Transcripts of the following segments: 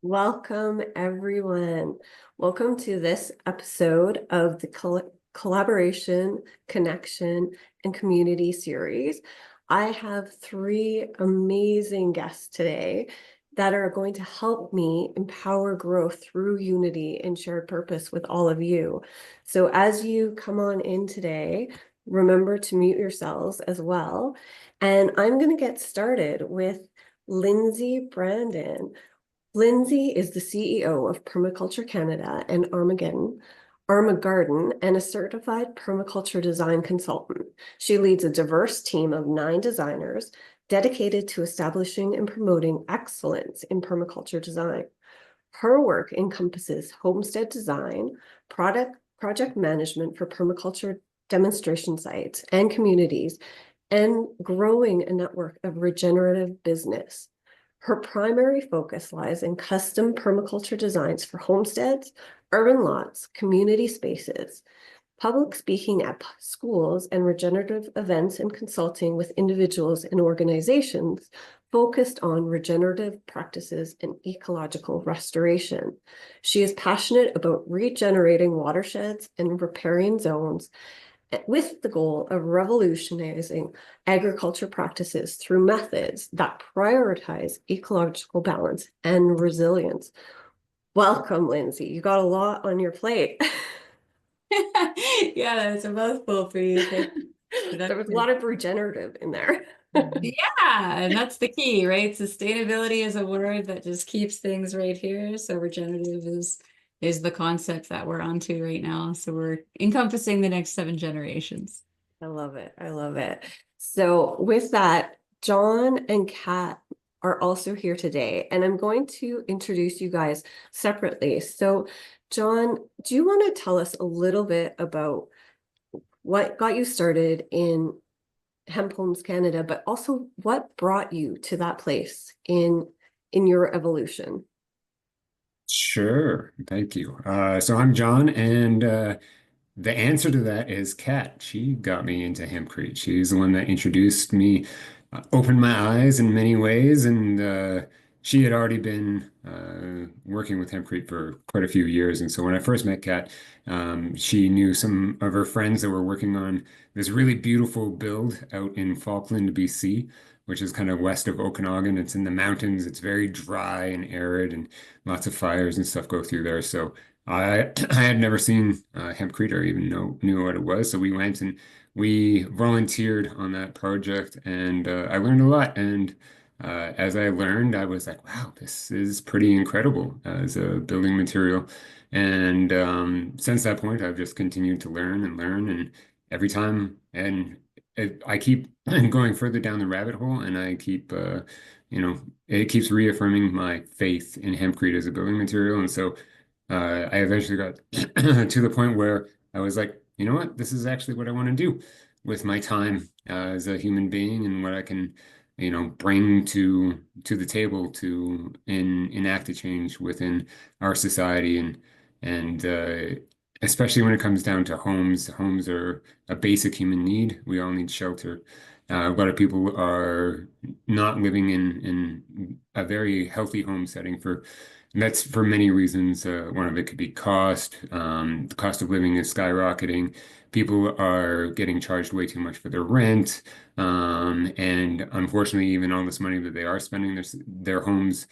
Welcome, everyone. Welcome to this episode of the Collaboration, Connection, and Community series. I have three amazing guests today that are going to help me empower growth through unity and shared purpose with all of you. So as you come on in today, remember to mute yourselves as well. And I'm going to get started with Lindsay Brandon. Lindsay is the CEO of Permaculture Canada and Armagarden, and a certified permaculture design consultant. She leads a diverse team of 9 designers dedicated to establishing and promoting excellence in permaculture design. Her work encompasses homestead design, project management for permaculture demonstration sites and communities, and growing a network of regenerative business. Her primary focus lies in custom permaculture designs for homesteads, urban lots, community spaces, public speaking at schools, and regenerative events and consulting with individuals and organizations focused on regenerative practices and ecological restoration. She is passionate about regenerating watersheds and riparian zones, with the goal of revolutionizing agriculture practices through methods that prioritize ecological balance and resilience. Welcome, Lindsay. You got a lot on your plate. Yeah, it's a mouthful for you. There was a lot of regenerative in there. Yeah, and that's the key, right? Sustainability is a word that just keeps things right here. So regenerative is the concept that we're onto right now. So we're encompassing the next 7 generations. I love it. I love it. So with that, John and Kat are also here today, and I'm going to introduce you guys separately. So John, do you want to tell us a little bit about what got you started in Hemp Homes Canada, but also what brought you to that place in your evolution? Sure. Thank you. So I'm John, and the answer to that is Kat. She got me into hempcrete. She's the one that introduced me, opened my eyes in many ways, and she had already been working with hempcrete for quite a few years. And so when I first met Kat, she knew some of her friends that were working on this really beautiful build out in Falkland, BC, which is kind of west of Okanagan. It's in the mountains. It's very dry and arid, and lots of fires and stuff go through there. So I had never seen Hempcrete or even knew what it was. So we went and we volunteered on that project, and I learned a lot. And as I learned, I was like, wow, this is pretty incredible as a building material. And since that point, I've just continued to learn and learn, and every time, and I keep going further down the rabbit hole, and I keep it keeps reaffirming my faith in hempcrete as a building material. And so I eventually got to the point where I was like, you know what, this is actually what I want to do with my time as a human being, and what I can, bring to the table to enact a change within our society, and especially when it comes down to homes. Homes are a basic human need. We all need shelter. A lot of people are not living in a very healthy home setting for that's for many reasons. One of it could be cost. The cost of living is skyrocketing. People are getting charged way too much for their rent. And unfortunately, even all this money that they are spending, their homes,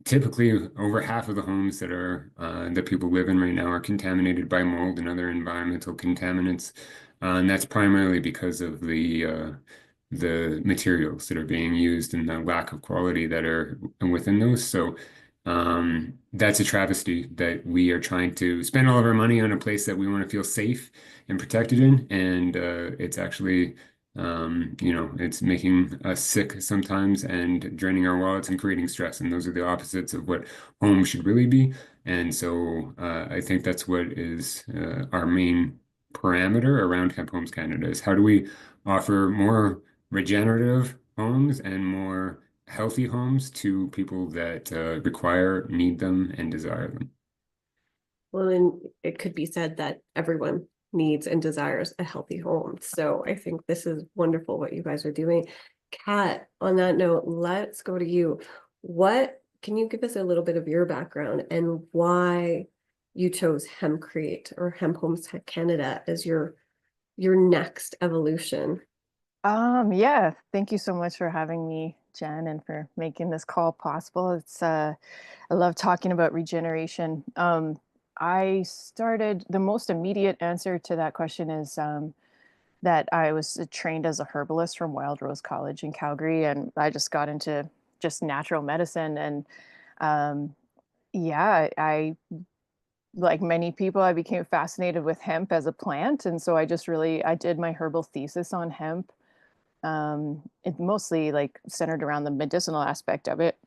typically over half of the homes that people live in right now are contaminated by mold and other environmental contaminants. And that's primarily because of the materials that are being used and the lack of quality that are within those. So that's a travesty that we are trying to spend all of our money on a place that we want to feel safe and protected in, and it's actually, it's making us sick sometimes and draining our wallets and creating stress. And those are the opposites of what home should really be. And so I think that's what is our main parameter around Hemp Homes Canada is how do we offer more regenerative homes and more healthy homes to people that require, need them, and desire them. Well, then it could be said that everyone needs and desires a healthy home. So I think this is wonderful what you guys are doing. Kat, on that note, let's go to you. What can you give us a little bit of your background and why you chose Hempcrete or Hemp Homes Canada as your next evolution? Yeah, thank you so much for having me, Jen, and for making this call possible. I love talking about regeneration. The most immediate answer to that question is that I was trained as a herbalist from Wild Rose College in Calgary, and I just got into just natural medicine. And um, yeah, like many people, I became fascinated with hemp as a plant. And so I did my herbal thesis on hemp. It mostly like centered around the medicinal aspect of it.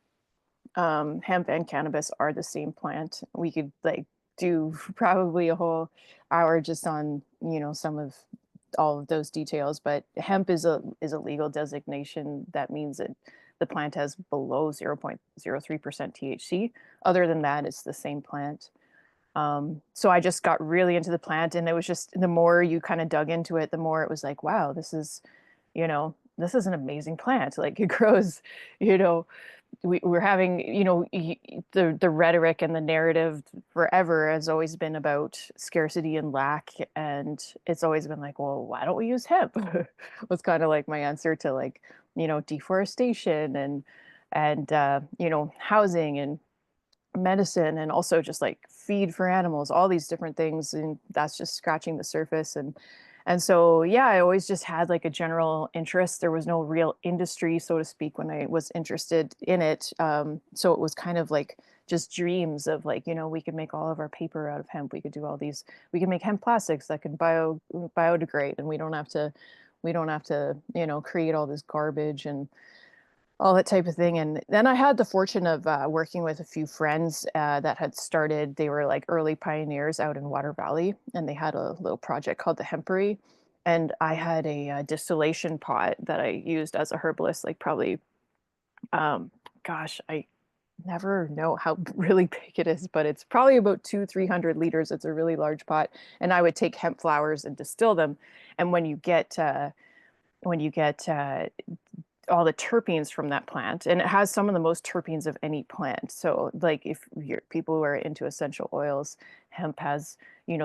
Hemp and cannabis are the same plant. We could like do probably a whole hour just on, some of all of those details, but hemp is a legal designation. That means that the plant has below 0.03% THC. Other than that, it's the same plant. So I just got really into the plant, and it was just the more you kind of dug into it, the more it was like, wow, this is an amazing plant. Like it grows, you know, we're having, the rhetoric and the narrative forever has always been about scarcity and lack. And it's always been like, well, why don't we use hemp? Was kind of like my answer to like, deforestation and housing and medicine, and also just like feed for animals, all these different things. And that's just scratching the surface. And so, yeah, I always just had like a general interest. There was no real industry, so to speak, when I was interested in it. So it was kind of like just dreams of like, we could make all of our paper out of hemp. We could do all these, we can make hemp plastics that can biodegrade, and we don't have to, create all this garbage and all that type of thing. And then I had the fortune of working with a few friends that had started, they were like early pioneers out in Water Valley, and they had a little project called the Hempery. And I had a distillation pot that I used as a herbalist, like probably, gosh, I never know how really big it is, but it's probably about 300 liters. It's a really large pot. And I would take hemp flowers and distill them. And when you get all the terpenes from that plant, and it has some of the most terpenes of any plant. So like if people who are into essential oils, hemp has,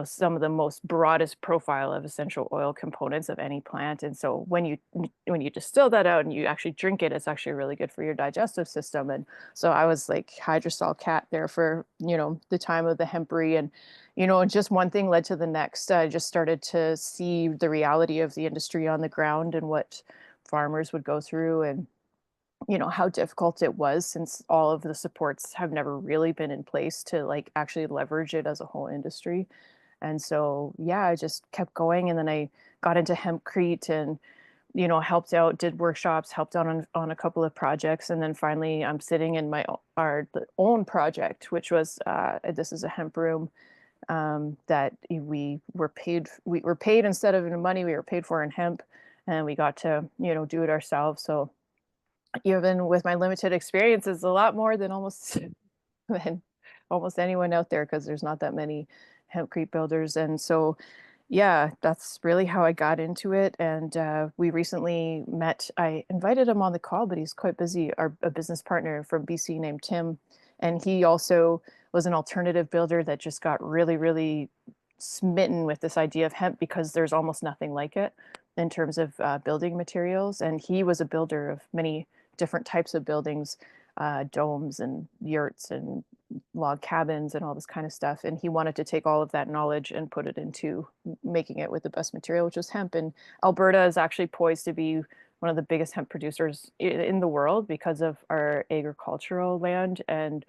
some of the most broadest profile of essential oil components of any plant. And so when you distill that out and you actually drink it, it's actually really good for your digestive system. And so I was like hydrosol cat there for, the time of the hempery. And just one thing led to the next. I just started to see the reality of the industry on the ground and what farmers would go through, and how difficult it was, since all of the supports have never really been in place to like actually leverage it as a whole industry. And so, yeah, I just kept going, and then I got into Hempcrete and helped out, did workshops, helped out on a couple of projects. And then finally I'm sitting in our own project, which was this is a hemp room that we were paid instead of in money, we were paid for in hemp, and we got to, do it ourselves. So even with my limited experience, it's a lot more than almost than almost anyone out there, because there's not that many hempcrete builders. And so, yeah, that's really how I got into it. And we recently met. I invited him on the call, but he's quite busy. A business partner from BC named Tim, and he also was an alternative builder that just got really, really smitten with this idea of hemp, because there's almost nothing like it in terms of building materials. And he was a builder of many different types of buildings, domes and yurts and log cabins and all this kind of stuff. And he wanted to take all of that knowledge and put it into making it with the best material, which was hemp. And Alberta is actually poised to be one of the biggest hemp producers in the world because of our agricultural land and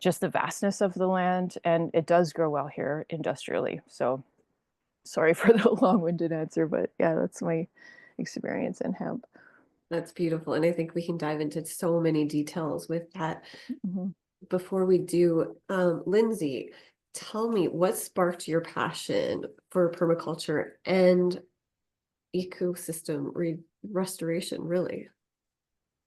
just the vastness of the land. And it does grow well here industrially. So sorry for the long-winded answer, but yeah, that's my experience in hemp. That's beautiful. And I think we can dive into so many details with that. Mm-hmm. Before we do, Lindsay, tell me what sparked your passion for permaculture and ecosystem restoration, really?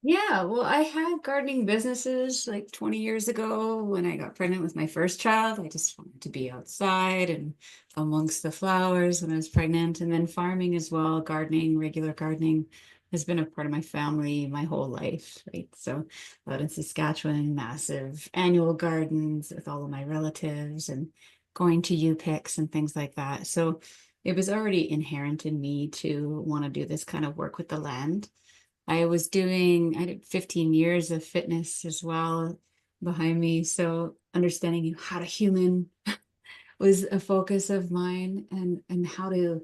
Yeah, well, I had gardening businesses like 20 years ago when I got pregnant with my first child. I just wanted to be outside and amongst the flowers when I was pregnant, and then farming as well, gardening, regular gardening. has been a part of my family my whole life, right? So out in Saskatchewan, massive annual gardens with all of my relatives and going to U-Picks and things like that. So it was already inherent in me to want to do this kind of work with the land. I did 15 years of fitness as well behind me. So understanding how to human was a focus of mine, and how to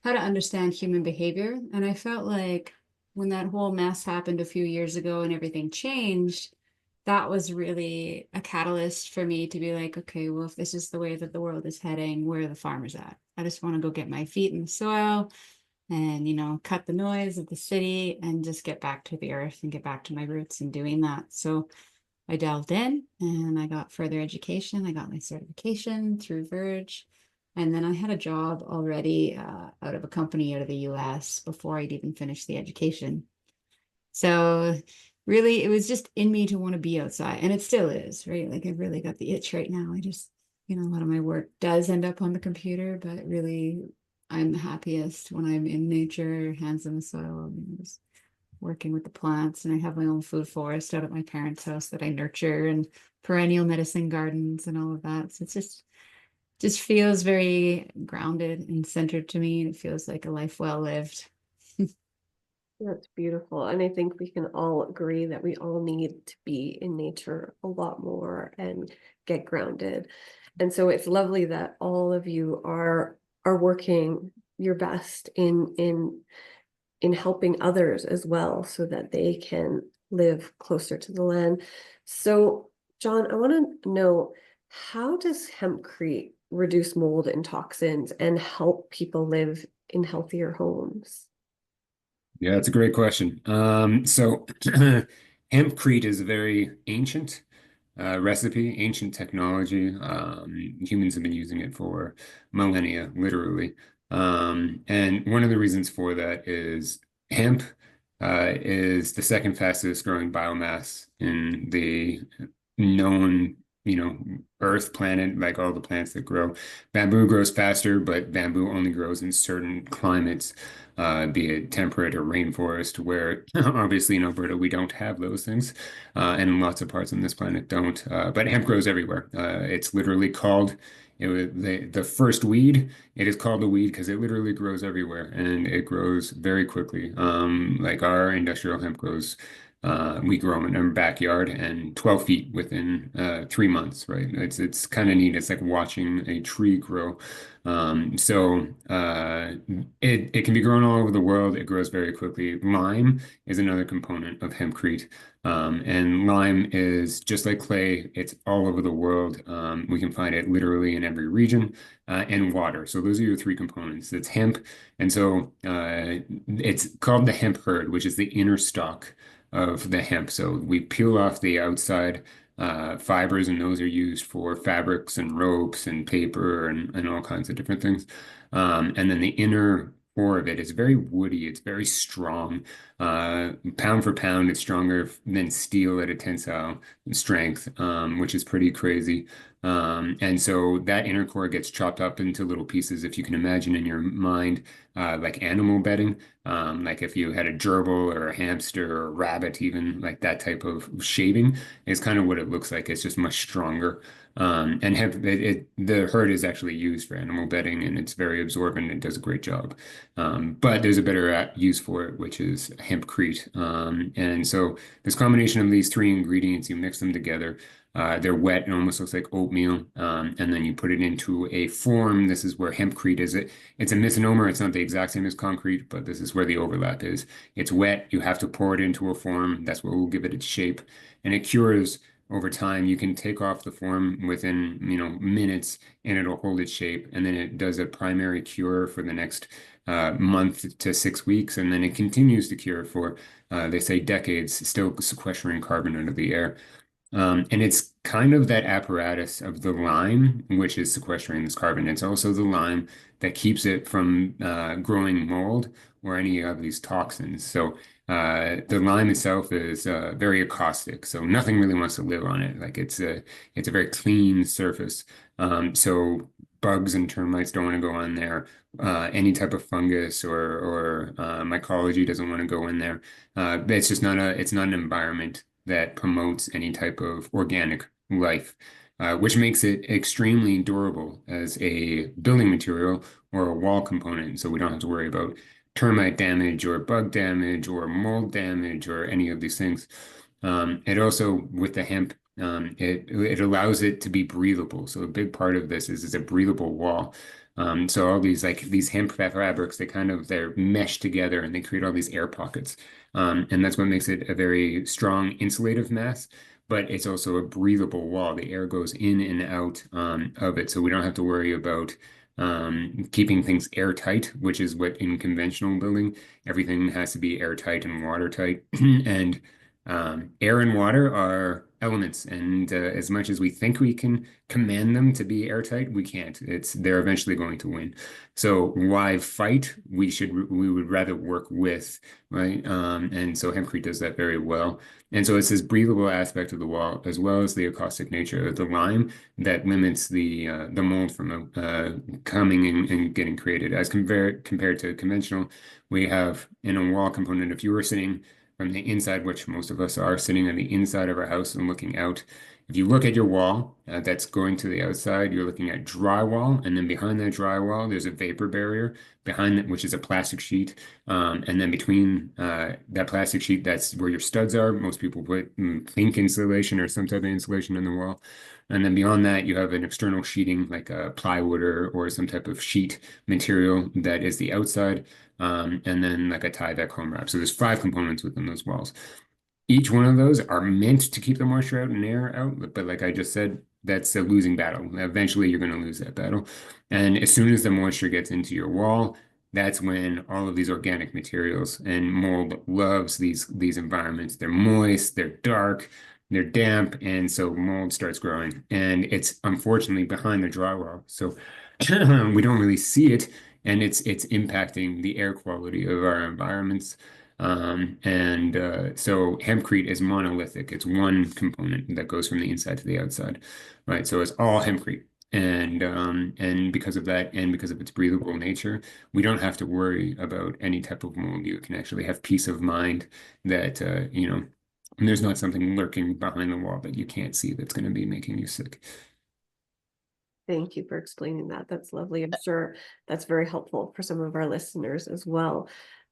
understand human behavior. And I felt like when that whole mess happened a few years ago and everything changed, that was really a catalyst for me to be like, okay, well, if this is the way that the world is heading, where are the farmers at? I just want to go get my feet in the soil and, cut the noise of the city and just get back to the earth and get back to my roots in doing that. So I delved in and I got further education. I got my certification through Verge. And then I had a job already out of a company out of the US before I'd even finished the education. So really, it was just in me to want to be outside. And it still is, right? Like I've really got the itch right now. I just, a lot of my work does end up on the computer, but really I'm happiest when I'm in nature, hands in the soil, just working with the plants. And I have my own food forest out at my parents' house that I nurture, and perennial medicine gardens and all of that. So it's just feels very grounded and centered to me. And it feels like a life well lived. That's beautiful. And I think we can all agree that we all need to be in nature a lot more and get grounded. And so it's lovely that all of you are working your best in helping others as well, so that they can live closer to the land. So John, I want to know, how does Hempcrete reduce mold and toxins and help people live in healthier homes? Yeah, that's a great question. So Hempcrete is a very ancient recipe, ancient technology. Humans have been using it for millennia, literally. And one of the reasons for that is hemp is the second fastest growing biomass in the known, Earth planet, like all the plants that grow. Bamboo grows faster, but bamboo only grows in certain climates, be it temperate or rainforest, where obviously in Alberta we don't have those things, and lots of parts on this planet don't. But hemp grows everywhere. It's literally called the first weed. It is called a weed because it literally grows everywhere and it grows very quickly. Like our industrial hemp grows. We grow them in our backyard and 12 feet within 3 months, right? It's kind of neat. It's like watching a tree grow. It can be grown all over the world. It grows very quickly. Lime is another component of hempcrete. And lime is just like clay. It's all over the world. We can find it literally in every region, and water. So those are your three components. It's hemp. And so it's called the hemp hurd, which is the inner stalk of the hemp. So we peel off the outside fibers, and those are used for fabrics and ropes and paper and all kinds of different things. And then the inner core of it is very woody. It's very strong. Pound for pound, it's stronger than steel at a tensile strength, which is pretty crazy. And so that inner core gets chopped up into little pieces, if you can imagine in your mind, like animal bedding. Like if you had a gerbil or a hamster or a rabbit, even like that type of shaving is kind of what it looks like. It's just much stronger. And the herd is actually used for animal bedding, and it's very absorbent and does a great job. But there's a better use for it, which is hempcrete. And so this combination of these three ingredients, you mix them together. They're wet and almost looks like oatmeal. And then you put it into a form. This is where hempcrete is. It's a misnomer. It's not the exact same as concrete, but this is where the overlap is. It's wet. You have to pour it into a form. That's what will give it its shape. And it cures over time. You can take off the form within, minutes, and it'll hold its shape. And then it does a primary cure for the next month to 6 weeks. And then it continues to cure for, they say, decades, still sequestering carbon into the air. And it's kind of that apparatus of the lime, which is sequestering this carbon. It's also the lime that keeps it from growing mold or any of these toxins. So the lime itself is very acoustic, so nothing really wants to live on it. Like it's a very clean surface. So bugs and termites don't want to go on there. Any type of fungus or mycology doesn't want to go in there. It's just not it's not an environment that promotes any type of organic life, which makes it extremely durable as a building material or a wall component. So we don't have to worry about termite damage or bug damage or mold damage or any of these things. It also, with the hemp, it allows it to be breathable. So a big part of this is it's a breathable wall. So all these hemp fabrics, they're meshed together and they create all these air pockets. And that's what makes it a very strong insulative mass, but it's also a breathable wall. The air goes in and out of it. So we don't have to worry about keeping things airtight, which is what in conventional building, everything has to be airtight and watertight. And air and water are elements, and as much as we think we can command them to be airtight, we can't. They're eventually going to win. So why fight? We would rather work with, right? And so Hempcrete does that very well. And so it's this breathable aspect of the wall, as well as the acoustic nature of the lime that limits the mold from coming and getting created. As compared to conventional, we have in a wall component, if you were sitting from the inside, which most of us are sitting on the inside of our house and looking out. If you look at your wall that's going to the outside, you're looking at drywall, and then behind that drywall, there's a vapor barrier behind it, which is a plastic sheet. And then between that plastic sheet, that's where your studs are. Most people put zinc insulation or some type of insulation in the wall. And then beyond that, you have an external sheeting like a plywood or some type of sheet material that is the outside. And then like a Tyvek home wrap. So there's 5 components within those walls. Each one of those are meant to keep the moisture out and air out, but like I just said, that's a losing battle. Eventually, you're going to lose that battle. And as soon as the moisture gets into your wall, that's when all of these organic materials and mold loves these environments. They're moist, they're dark, they're damp, and so mold starts growing. And it's unfortunately behind the drywall. So we don't really see it, and it's impacting the air quality of our environments. So hempcrete is monolithic. It's one component that goes from the inside to the outside, right? So it's all hempcrete. And because of that, and because of its breathable nature, we don't have to worry about any type of mold. You can actually have peace of mind that there's not something lurking behind the wall that you can't see that's going to be making you sick. Thank you for explaining that. That's lovely. I'm sure that's very helpful for some of our listeners as well.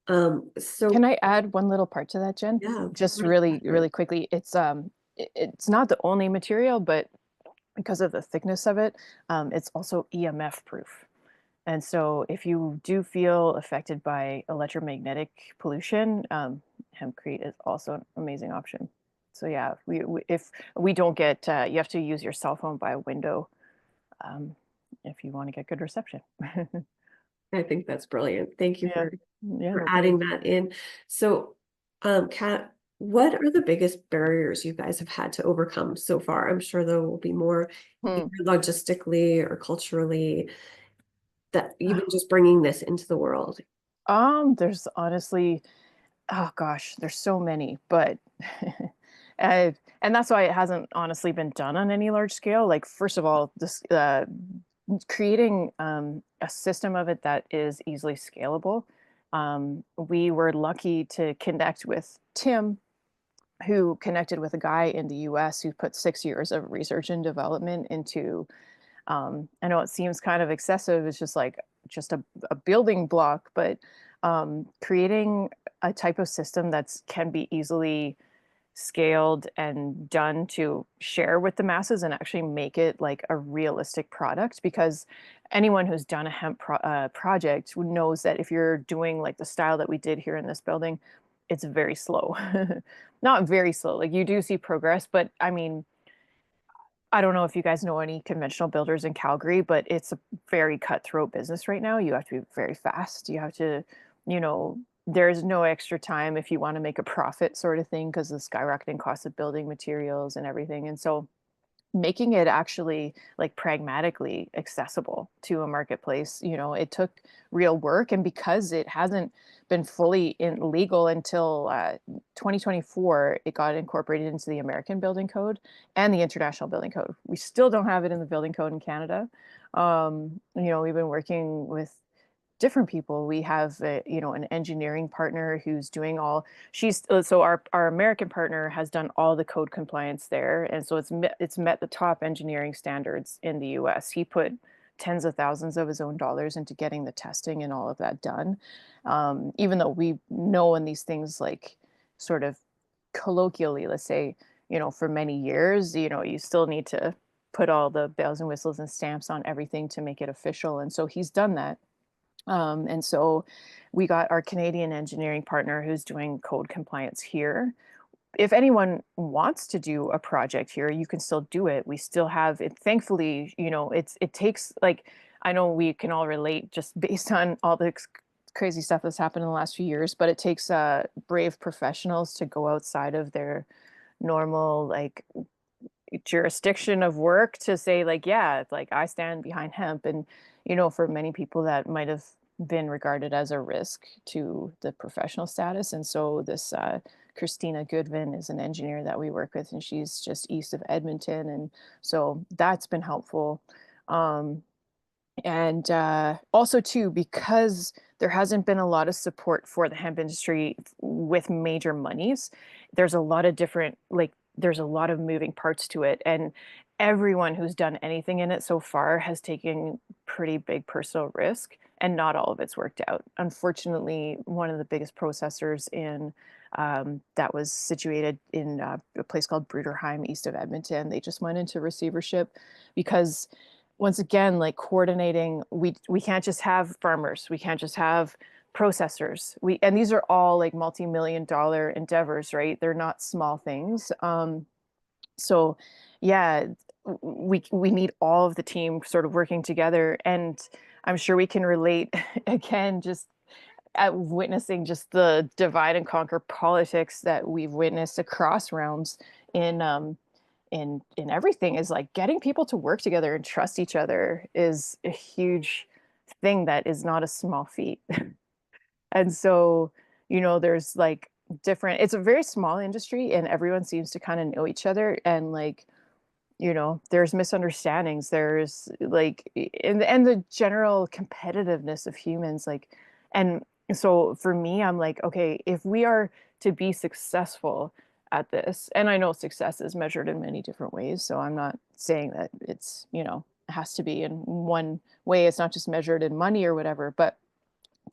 So Can I add one little part to that, Jen? yeah, Just really quickly. It's not the only material, but because of the thickness of it, it's also EMF proof. And so if you do feel affected by electromagnetic pollution, hempcrete is also an amazing option. So yeah, if we don't get, you have to use your cell phone by a window if you want to get good reception. I think that's brilliant. Thank you Yeah. for adding that in. So, Kat, what are the biggest barriers you guys have had to overcome so far? I'm sure there will be more either logistically or culturally that even just bringing this into the world. There's honestly, oh gosh, there's so many, but and that's why it hasn't honestly been done on any large scale. Like, first of all, this creating a system of it that is easily scalable. We were lucky to connect with Tim, who connected with a guy in the US who put 6 years of research and development into, I know it seems kind of excessive, it's just like just a building block, but creating a type of system that's can be easily scaled and done to share with the masses and actually make it like a realistic product, because anyone who's done a project knows that if you're doing like the style that we did here in this building, it's very slow. Not very slow, like you do see progress, but I mean, I don't know if you guys know any conventional builders in Calgary, but it's a very cutthroat business right now. You have to be very fast. You have to, there's no extra time if you want to make a profit sort of thing, because the skyrocketing cost of building materials and everything. And so making it actually like pragmatically accessible to a marketplace. You know, it took real work, and because it hasn't been fully legal until 2024, it got incorporated into the American Building Code and the International Building Code. We still don't have it in the building code in Canada. You know, we've been working with different people. We have you know, an engineering partner who's doing all, she's so our American partner has done all the code compliance there, and so it's met the top engineering standards in the US. He put tens of thousands of his own dollars into getting the testing and all of that done. Even though we know in these things, like, sort of colloquially, let's say, you know, for many years, you know, you still need to put all the bells and whistles and stamps on everything to make it official, and so he's done that. And so we got our Canadian engineering partner who's doing code compliance here. If anyone wants to do a project here, you can still do it. We still have it. Thankfully, you know, it takes, like, I know we can all relate just based on all the crazy stuff that's happened in the last few years, but it takes brave professionals to go outside of their normal, like, jurisdiction of work to say, like, yeah, like, I stand behind hemp. And, you know, for many people that might have been regarded as a risk to the professional status. And so this Christina Goodwin is an engineer that we work with, and she's just east of Edmonton, and so that's been helpful. And also too, because there hasn't been a lot of support for the hemp industry with major monies, there's a lot of different, like, there's a lot of moving parts to it, and everyone who's done anything in it so far has taken pretty big personal risk, and not all of it's worked out. Unfortunately, one of the biggest processors in that was situated in a place called Bruderheim east of Edmonton, they just went into receivership because, once again, like, coordinating, we can't just have farmers, we can't just have processors, and these are all like multi-million-dollar endeavors, right? They're not small things. So yeah, we need all of the team sort of working together, and I'm sure we can relate again, just at witnessing just the divide and conquer politics that we've witnessed across realms in in everything, is like getting people to work together and trust each other is a huge thing that is not a small feat. And so, you know, there's like different, it's a very small industry and everyone seems to kind of know each other, and like, you know, there's misunderstandings, there's like, and the general competitiveness of humans, like, and so for me, I'm like, okay, if we are to be successful at this, and I know success is measured in many different ways, so I'm not saying that it's, you know, it has to be in one way, it's not just measured in money or whatever, but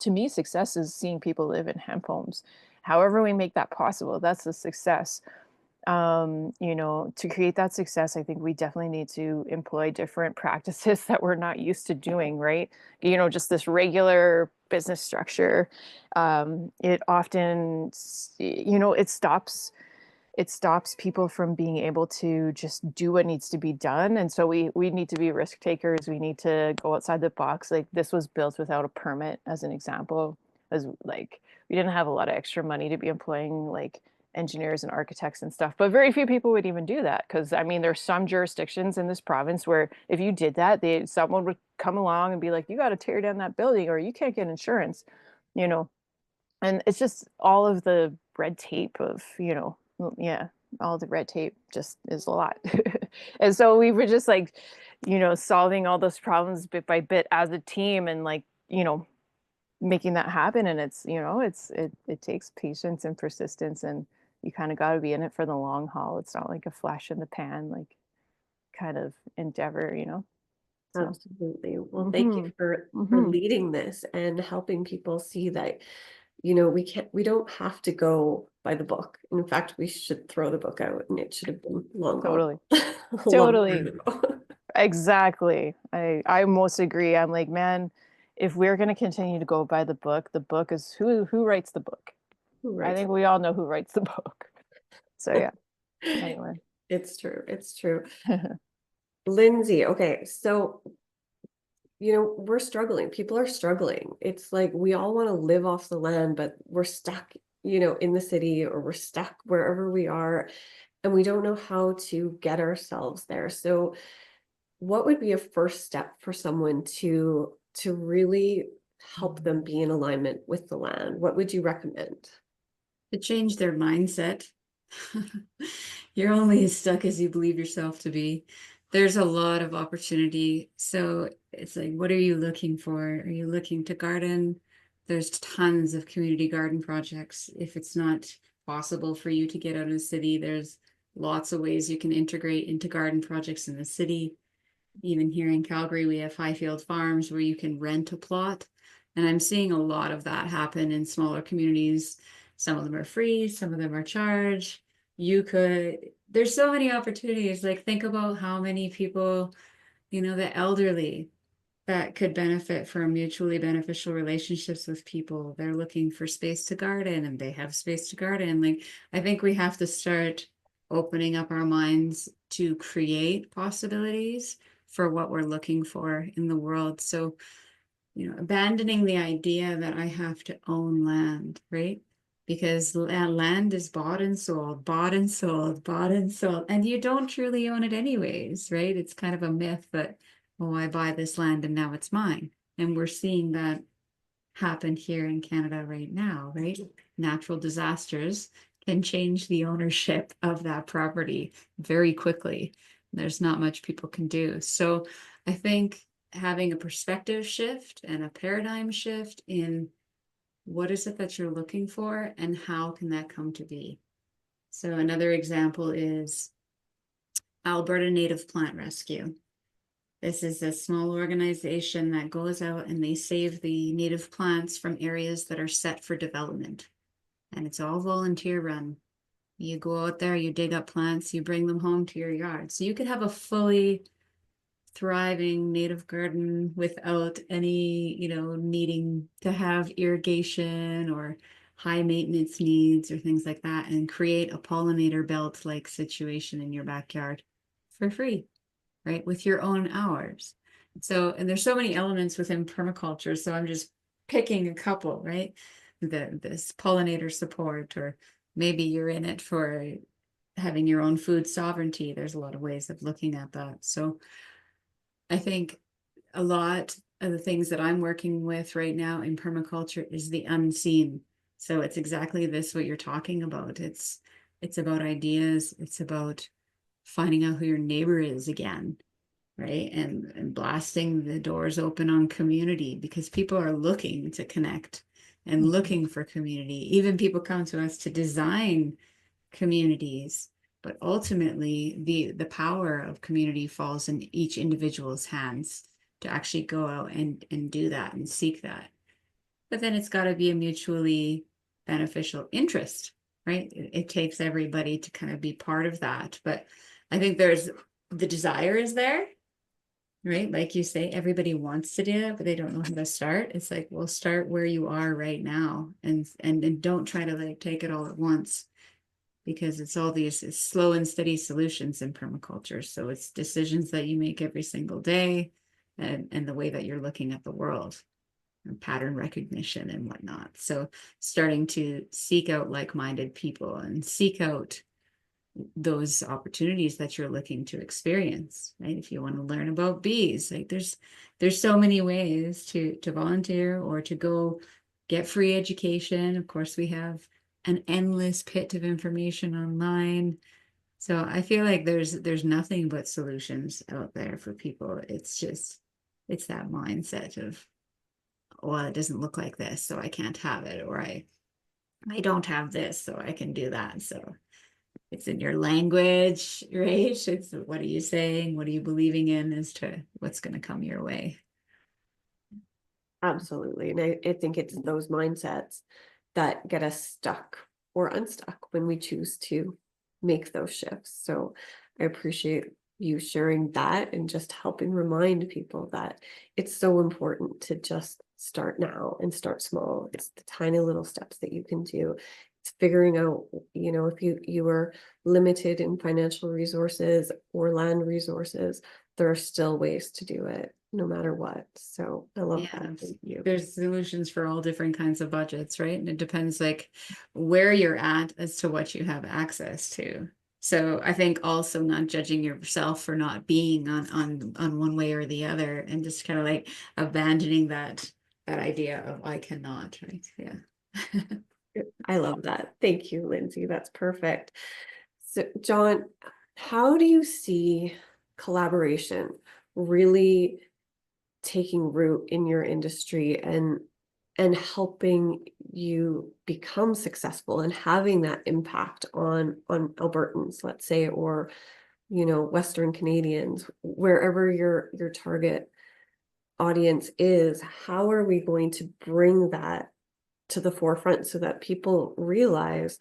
to me, success is seeing people live in hemp homes. However we make that possible, that's a success. You know, to create that success, I think we definitely need to employ different practices that we're not used to doing, right? You know, just this regular business structure. It often, you know, it stops people from being able to just do what needs to be done. And so we need to be risk takers. We need to go outside the box. Like, this was built without a permit, as an example, as like, we didn't have a lot of extra money to be employing like engineers and architects and stuff, but very few people would even do that. Because I mean, there's some jurisdictions in this province where if you did that, someone would come along and be like, you got to tear down that building or you can't get insurance, you know. And it's just all of the red tape of, you know, yeah, all the red tape just is a lot. And so we were just like, you know, solving all those problems bit by bit as a team, and like, you know, making that happen. And it's, you know, it takes patience and persistence, and you kind of got to be in it for the long haul. It's not like a flash in the pan, like, kind of endeavor, you know. So Absolutely. Well, thank you for mhm. leading this and helping people see that, you know, we don't have to go by the book. In fact, we should throw the book out, and it should have been long gone. Totally. A long time Totally. ago. Exactly. I most agree. I'm like, man, if we're going to continue to go by the book is who writes the book? I Right. think we all know who writes the book. So yeah. Anyway. It's true. It's true. Lindsay, okay, so, you know, we're struggling. People are struggling. It's like we all want to live off the land, but we're stuck, you know, in the city, or we're stuck wherever we are. and we don't know how to get ourselves there. So what would be a first step for someone to really help them be in alignment with the land? What would you recommend? To change their mindset. You're only as stuck as you believe yourself to be. There's a lot of opportunity. So it's like, what are you looking for? Are you looking to garden? There's tons of community garden projects. If it's not possible for you to get out of the city, there's lots of ways you can integrate into garden projects in the city. Even here in Calgary, we have Highfield Farms where you can rent a plot. And I'm seeing a lot of that happen in smaller communities. Some of them are free, some of them are charged. There's so many opportunities. Like, think about how many people, the elderly that could benefit from mutually beneficial relationships with people. They're looking for space to garden and they have space to garden. Like, I think we have to start opening up our minds to create possibilities for what we're looking for in the world. So, abandoning the idea that I have to own land, right? Because land is bought and sold, bought and sold, bought and sold, and you don't truly own it anyways, right? It's kind of a myth that, oh, I buy this land and now it's mine. And we're seeing that happen here in Canada right now, right? Natural disasters can change the ownership of that property very quickly. There's not much people can do. So I think having a perspective shift and a paradigm shift in what is it that you're looking for and how can that come to be? So another example is Alberta Native Plant Rescue. This is a small organization that goes out and they save the native plants from areas that are set for development. And it's all volunteer run. You go out there, you dig up plants, you bring them home to your yard. So you could have a fully thriving native garden without any, needing to have irrigation or high maintenance needs or things like that, and create a pollinator belt like situation in your backyard for free, right? With your own hours. So, and there's so many elements within permaculture. So I'm just picking a couple, right? This pollinator support, or maybe you're in it for having your own food sovereignty. There's a lot of ways of looking at that. So I think a lot of the things that I'm working with right now in permaculture is the unseen. So it's exactly this, what you're talking about. It's about ideas. It's about finding out who your neighbor is again, right? And blasting the doors open on community, because people are looking to connect and looking for community. Even people come to us to design communities. But ultimately, the power of community falls in each individual's hands to actually go out and do that and seek that. But then it's got to be a mutually beneficial interest, right? It takes everybody to kind of be part of that. But I think the desire is there, right? Like you say, everybody wants to do it, but they don't know how to start. It's like, well, start where you are right now, and don't try to take it all at once. Because it's all these slow and steady solutions in permaculture. So it's decisions that you make every single day, and the way that you're looking at the world, and pattern recognition and whatnot. So starting to seek out like-minded people and seek out those opportunities that you're looking to experience, right? If you want to learn about bees, there's so many ways to volunteer or to go get free education. Of course, we have an endless pit of information online. So I feel like there's nothing but solutions out there for people. It's that mindset of, well, it doesn't look like this, so I can't have it, or I don't have this, so I can do that. So it's in your language, right? It's what are you saying? What are you believing in as to what's going to come your way? Absolutely. And I think it's those mindsets that get us stuck or unstuck when we choose to make those shifts. So I appreciate you sharing that and just helping remind people that it's so important to just start now and start small. It's the tiny little steps that you can do. It's figuring out, if you are limited in financial resources or land resources, there are still ways to do it no matter what. So I love that. Thank you. There's solutions for all different kinds of budgets, right? And it depends where you're at as to what you have access to. So I think also not judging yourself for not being on one way or the other, and just kind of like abandoning that idea of I cannot, right? Yeah. I love that. Thank you, Lindsay. That's perfect. So, John, how do you see collaboration really taking root in your industry and helping you become successful and having that impact on Albertans, let's say, or Western Canadians, wherever your target audience is? How are we going to bring that to the forefront so that people realize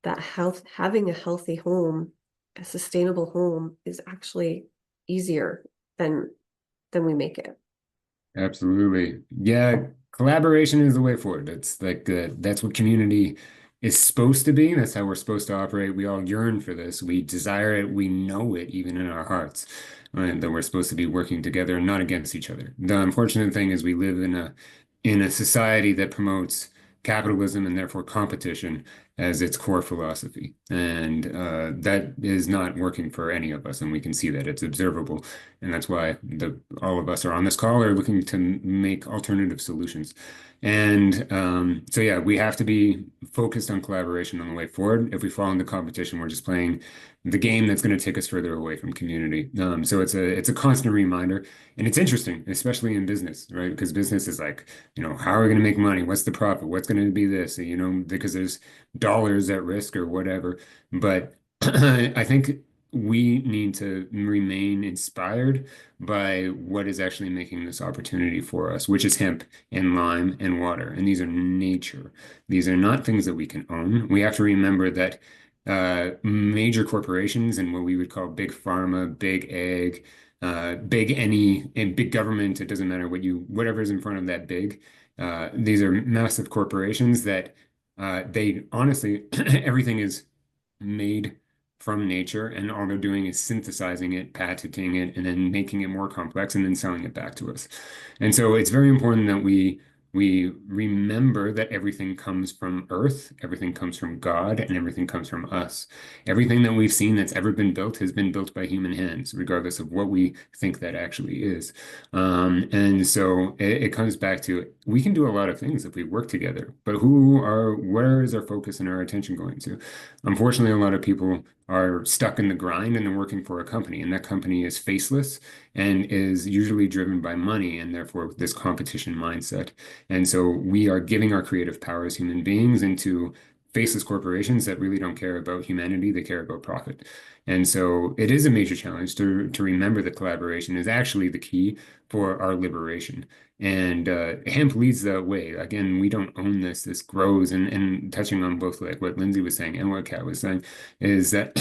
that having a healthy home, a sustainable home, is actually easier than we make it? Absolutely. Yeah, collaboration is the way forward. It's like that's what community is supposed to be. That's how we're supposed to operate. We all yearn for this. We desire it. We know it even in our hearts, right? That we're supposed to be working together and not against each other. The unfortunate thing is we live in a society that promotes capitalism and therefore competition as its core philosophy. And that is not working for any of us. And we can see that it's observable. And that's why all of us are on this call are looking to make alternative solutions. And so, yeah, we have to be focused on collaboration on the way forward. If we fall into competition, we're just playing the game that's going to take us further away from community. So it's a constant reminder, and it's interesting, especially in business, right? Because business is like, how are we going to make money? What's the profit? What's going to be this? Because there's dollars at risk or whatever. But I think we need to remain inspired by what is actually making this opportunity for us, which is hemp and lime and water. And these are nature. These are not things that we can own. We have to remember that major corporations and what we would call big pharma, big ag, and big government, it doesn't matter whatever is in front of that big. These are massive corporations that they honestly, everything is made from nature, and all they're doing is synthesizing it, patenting it, and then making it more complex and then selling it back to us. And so it's very important that we remember that everything comes from Earth, everything comes from God, and everything comes from us. Everything that we've seen that's ever been built has been built by human hands, regardless of what we think that actually is. And so it comes back to we can do a lot of things if we work together, but where is our focus and our attention going to? Unfortunately, a lot of people are stuck in the grind and they're working for a company, and that company is faceless and is usually driven by money and therefore this competition mindset. And so we are giving our creative power as human beings into faceless corporations that really don't care about humanity, they care about profit. And so it is a major challenge to remember that collaboration is actually the key for our liberation. And hemp leads the way. Again, we don't own this. This grows, and touching on both like what Lindsay was saying and what Kat was saying is that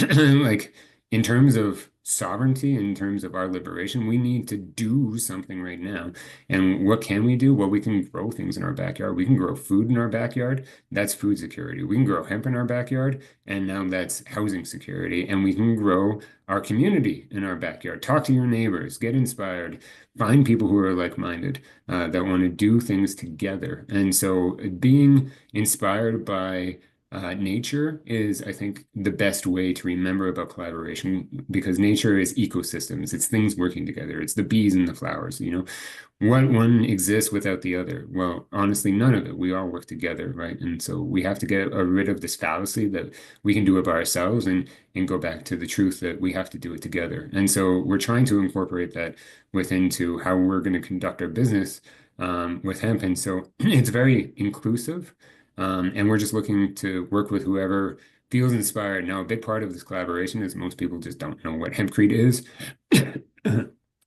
like in terms of sovereignty, in terms of our liberation, we need to do something right now. And what can we do? Well, we can grow things in our backyard. We can grow food in our backyard. That's food security. We can grow hemp in our backyard, and now that's housing security. And we can grow our community in our backyard. Talk to your neighbors, get inspired, find people who are like-minded, that want to do things together. And so being inspired by nature is, I think, the best way to remember about collaboration, because nature is ecosystems. It's things working together. It's the bees and the flowers, What one exists without the other? Well, honestly, none of it. We all work together, right? And so we have to get rid of this fallacy that we can do it by ourselves and go back to the truth that we have to do it together. And so we're trying to incorporate that into how we're going to conduct our business with hemp. And so it's very inclusive. And we're just looking to work with whoever feels inspired. Now, a big part of this collaboration is most people just don't know what hempcrete is,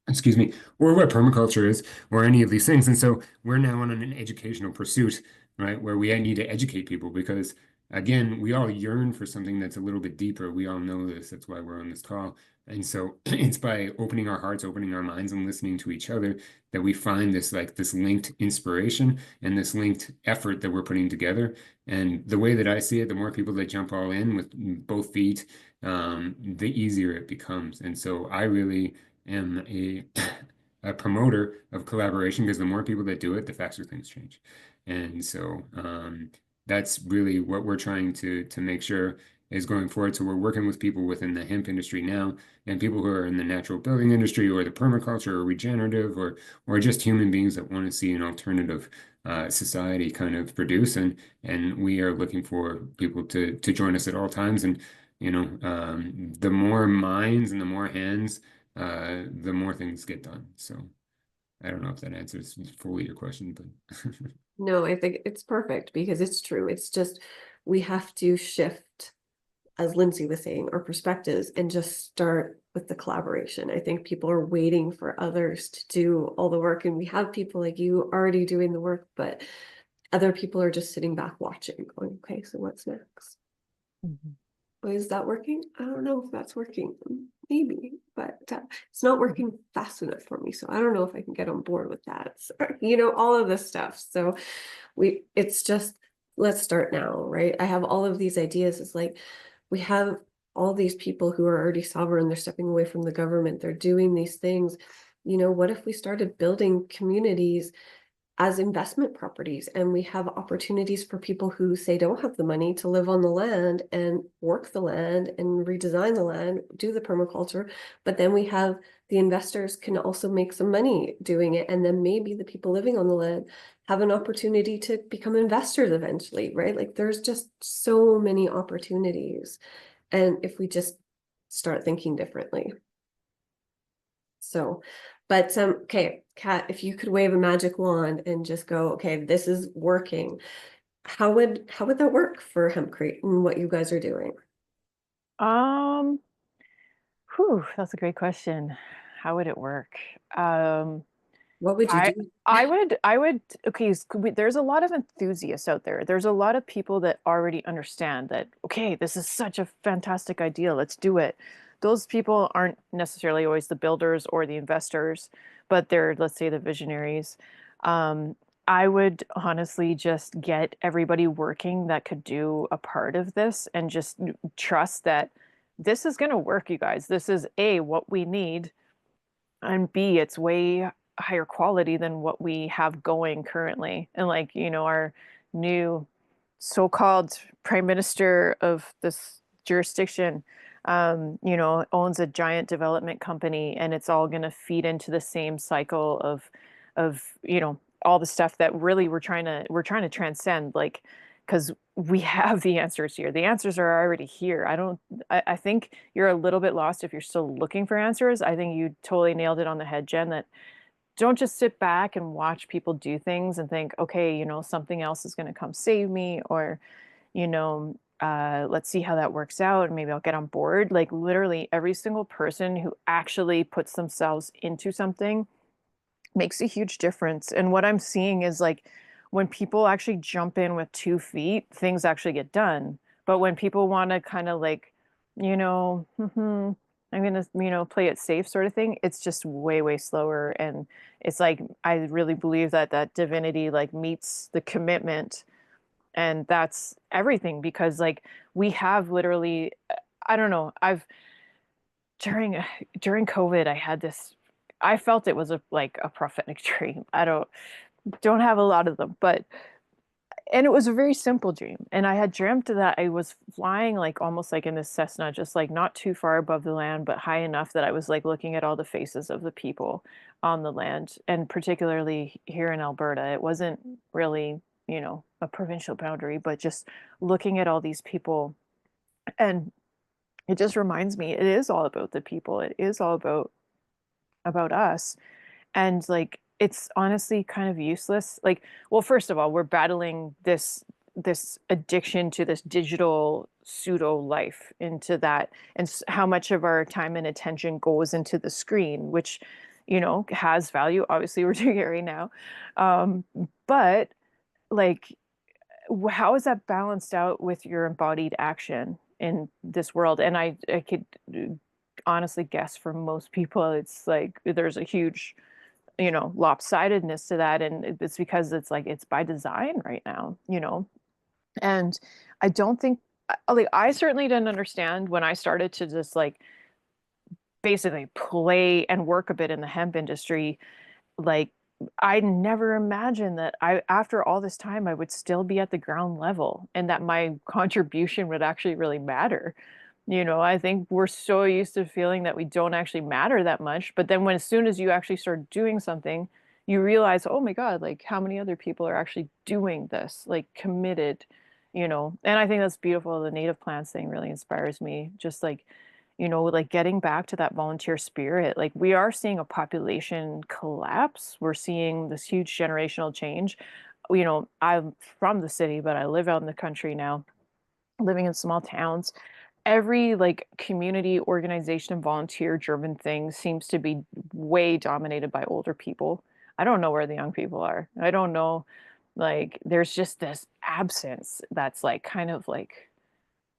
excuse me, or what permaculture is, or any of these things. And so we're now on an educational pursuit, right, where we need to educate people because, again, we all yearn for something that's a little bit deeper. We all know this. That's why we're on this call. And so it's by opening our hearts, opening our minds, and listening to each other that we find this linked inspiration and this linked effort that we're putting together. And the way that I see it, the more people that jump all in with both feet, the easier it becomes. And so I really am a promoter of collaboration because the more people that do it, the faster things change. And so that's really what we're trying to make sure is going forward. So we're working with people within the hemp industry now, and people who are in the natural building industry or the permaculture or regenerative, or just human beings that want to see an alternative society kind of produce. And we are looking for people to join us at all times. And the more minds and the more hands, the more things get done. So I don't know if that answers fully your question, but No, I think it's perfect because it's true. It's just we have to shift, as Lindsay was saying, our perspectives and just start with the collaboration. I think people are waiting for others to do all the work, and we have people like you already doing the work, but other people are just sitting back watching, going, okay, so what's next? Is that working? I don't know if that's working. Maybe, but it's not working fast enough for me. So I don't know if I can get on board with that. So, all of this stuff. So it's just, let's start now, right? I have all of these ideas. It's like, we have all these people who are already sovereign. They're stepping away from the government. They're doing these things. What if we started building communities as investment properties, and we have opportunities for people who say don't have the money to live on the land and work the land and redesign the land, do the permaculture, but then we have the investors can also make some money doing it, and then maybe the people living on the land have an opportunity to become investors eventually, right? Like there's just so many opportunities, and if we just start thinking differently. So, but okay, Kat, if you could wave a magic wand and just go, okay, this is working, how would that work for Hempcrete and what you guys are doing? That's a great question. How would it work? What would you I do? I would okay, there's a lot of enthusiasts out there. There's a lot of people that already understand that, okay, this is such a fantastic idea. Let's do it. Those people aren't necessarily always the builders or the investors, but they're, let's say, the visionaries. I would honestly just get everybody working that could do a part of this and just trust that this is going to work, you guys. This is A, what we need, and B, it's way higher quality than what we have going currently. And like, our new so-called prime minister of this jurisdiction, owns a giant development company, and it's all going to feed into the same cycle of, all the stuff that really we're trying to transcend, like, because we have the answers here. The answers are already here. I think you're a little bit lost if you're still looking for answers. I think you totally nailed it on the head, Jen, that don't just sit back and watch people do things and think, okay, something else is going to come save me, or, let's see how that works out and maybe I'll get on board. Like literally every single person who actually puts themselves into something makes a huge difference. And what I'm seeing is like when people actually jump in with 2 feet, things actually get done. But when people want to kind of like, I'm gonna, play it safe sort of thing, it's just way, way slower. And it's like I really believe that that divinity like meets the commitment, and that's everything. Because like we have literally, I don't know, I've during during COVID, I had this, I felt it was like a prophetic dream. I don't have a lot of them, but and it was a very simple dream. And I had dreamt that I was flying like almost like in this Cessna, just like not too far above the land, but high enough that I was like looking at all the faces of the people on the land. And particularly here in Alberta, it wasn't really, a provincial boundary, but just looking at all these people. And it just reminds me, it is all about the people. It is all about us. And like it's honestly kind of useless. Like, well, first of all, we're battling this addiction to this digital pseudo life, into that, and how much of our time and attention goes into the screen, which has value. Obviously we're doing it right now, but like how is that balanced out with your embodied action in this world? And I could honestly guess for most people it's like there's a huge lopsidedness to that, and it's because it's like it's by design right now. And I don't think, like, I certainly didn't understand when I started to just like basically play and work a bit in the hemp industry, like I never imagined that after all this time, I would still be at the ground level and that my contribution would actually really matter. I think we're so used to feeling that we don't actually matter that much. But then as soon as you actually start doing something, you realize, oh my God, like how many other people are actually doing this, like committed, and I think that's beautiful. The native plants thing really inspires me. Just like, like getting back to that volunteer spirit, like we are seeing a population collapse. We're seeing this huge generational change. I'm from the city, but I live out in the country now, living in small towns. Every like community organization and volunteer driven thing seems to be way dominated by older people. I don't know where the young people are. I don't know. Like there's just this absence that's like kind of like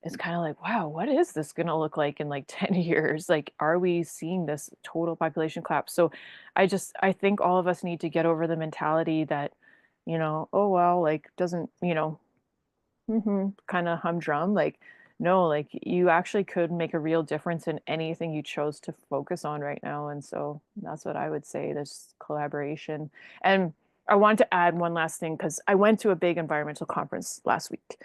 it's kind of like, wow, what is this going to look like in like 10 years? Like, are we seeing this total population collapse? So I think all of us need to get over the mentality that, oh, well, like, doesn't, kind of humdrum. Like, no, like, you actually could make a real difference in anything you chose to focus on right now. And so that's what I would say. There's collaboration. And I want to add one last thing because I went to a big environmental conference last week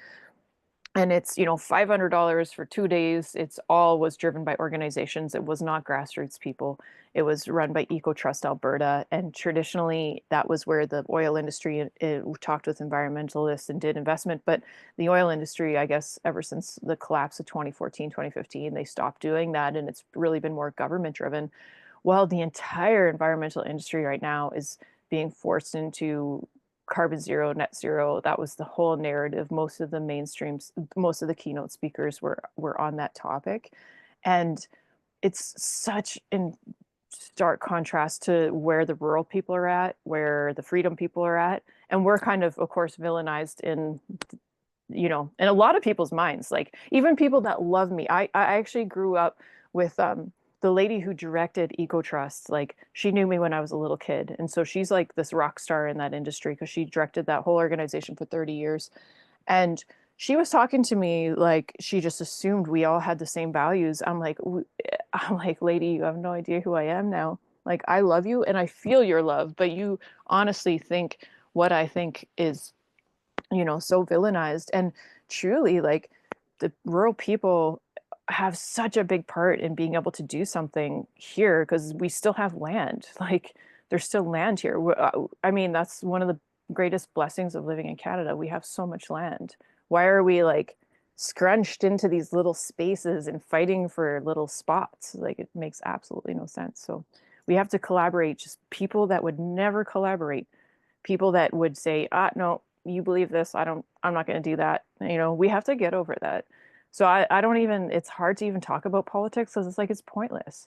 and it's $500 for 2 days. It's all was driven by organizations. It was not grassroots people. It was run by EcoTrust Alberta, and traditionally that was where the oil industry talked with environmentalists and did investment. But the oil industry, I guess ever since the collapse of 2014 2015, they stopped doing that, and it's really been more government driven. Well, the entire environmental industry right now is being forced into carbon zero, net zero. That was the whole narrative. Most of the mainstreams, most of the keynote speakers were on that topic. And it's such in stark contrast to where the rural people are at, where the freedom people are at. And we're kind of course, villainized in a lot of people's minds. Like even people that love me. I actually grew up with the lady who directed EcoTrust. Like she knew me when I was a little kid, and so she's like this rock star in that industry because she directed that whole organization for 30 years. And she was talking to me like she just assumed we all had the same values. I'm like, lady, you have no idea who I am now. Like I love you and I feel your love, but you honestly think what I think is so villainized. And truly, like the rural people have such a big part in being able to do something here because we still have land. Like there's still land here. I mean, that's one of the greatest blessings of living in Canada. We have so much land. Why are we like scrunched into these little spaces and fighting for little spots? Like it makes absolutely no sense. So we have to collaborate. Just people that would never collaborate, people that would say, no, you believe this, I'm not going to do that. We have to get over that. So I don't even, it's hard to even talk about politics because it's like, it's pointless.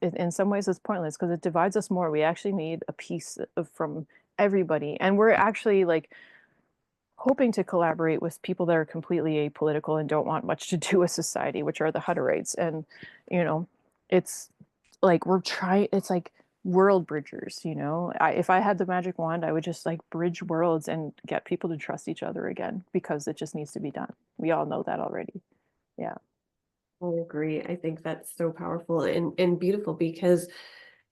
In some ways it's pointless because it divides us more. We actually need a piece from everybody. And we're actually like hoping to collaborate with people that are completely apolitical and don't want much to do with society, which are the Hutterites. And, it's like, it's like world bridgers, if I had the magic wand, I would just like bridge worlds and get people to trust each other again because it just needs to be done. We all know that already. Yeah. I agree. I think that's so powerful and beautiful because,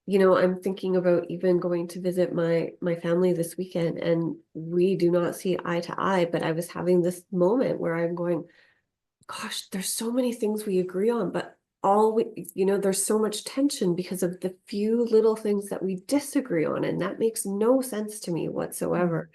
I'm thinking about even going to visit my family this weekend and we do not see eye to eye, but I was having this moment where I'm going, gosh, there's so many things we agree on, but there's so much tension because of the few little things that we disagree on. And that makes no sense to me whatsoever.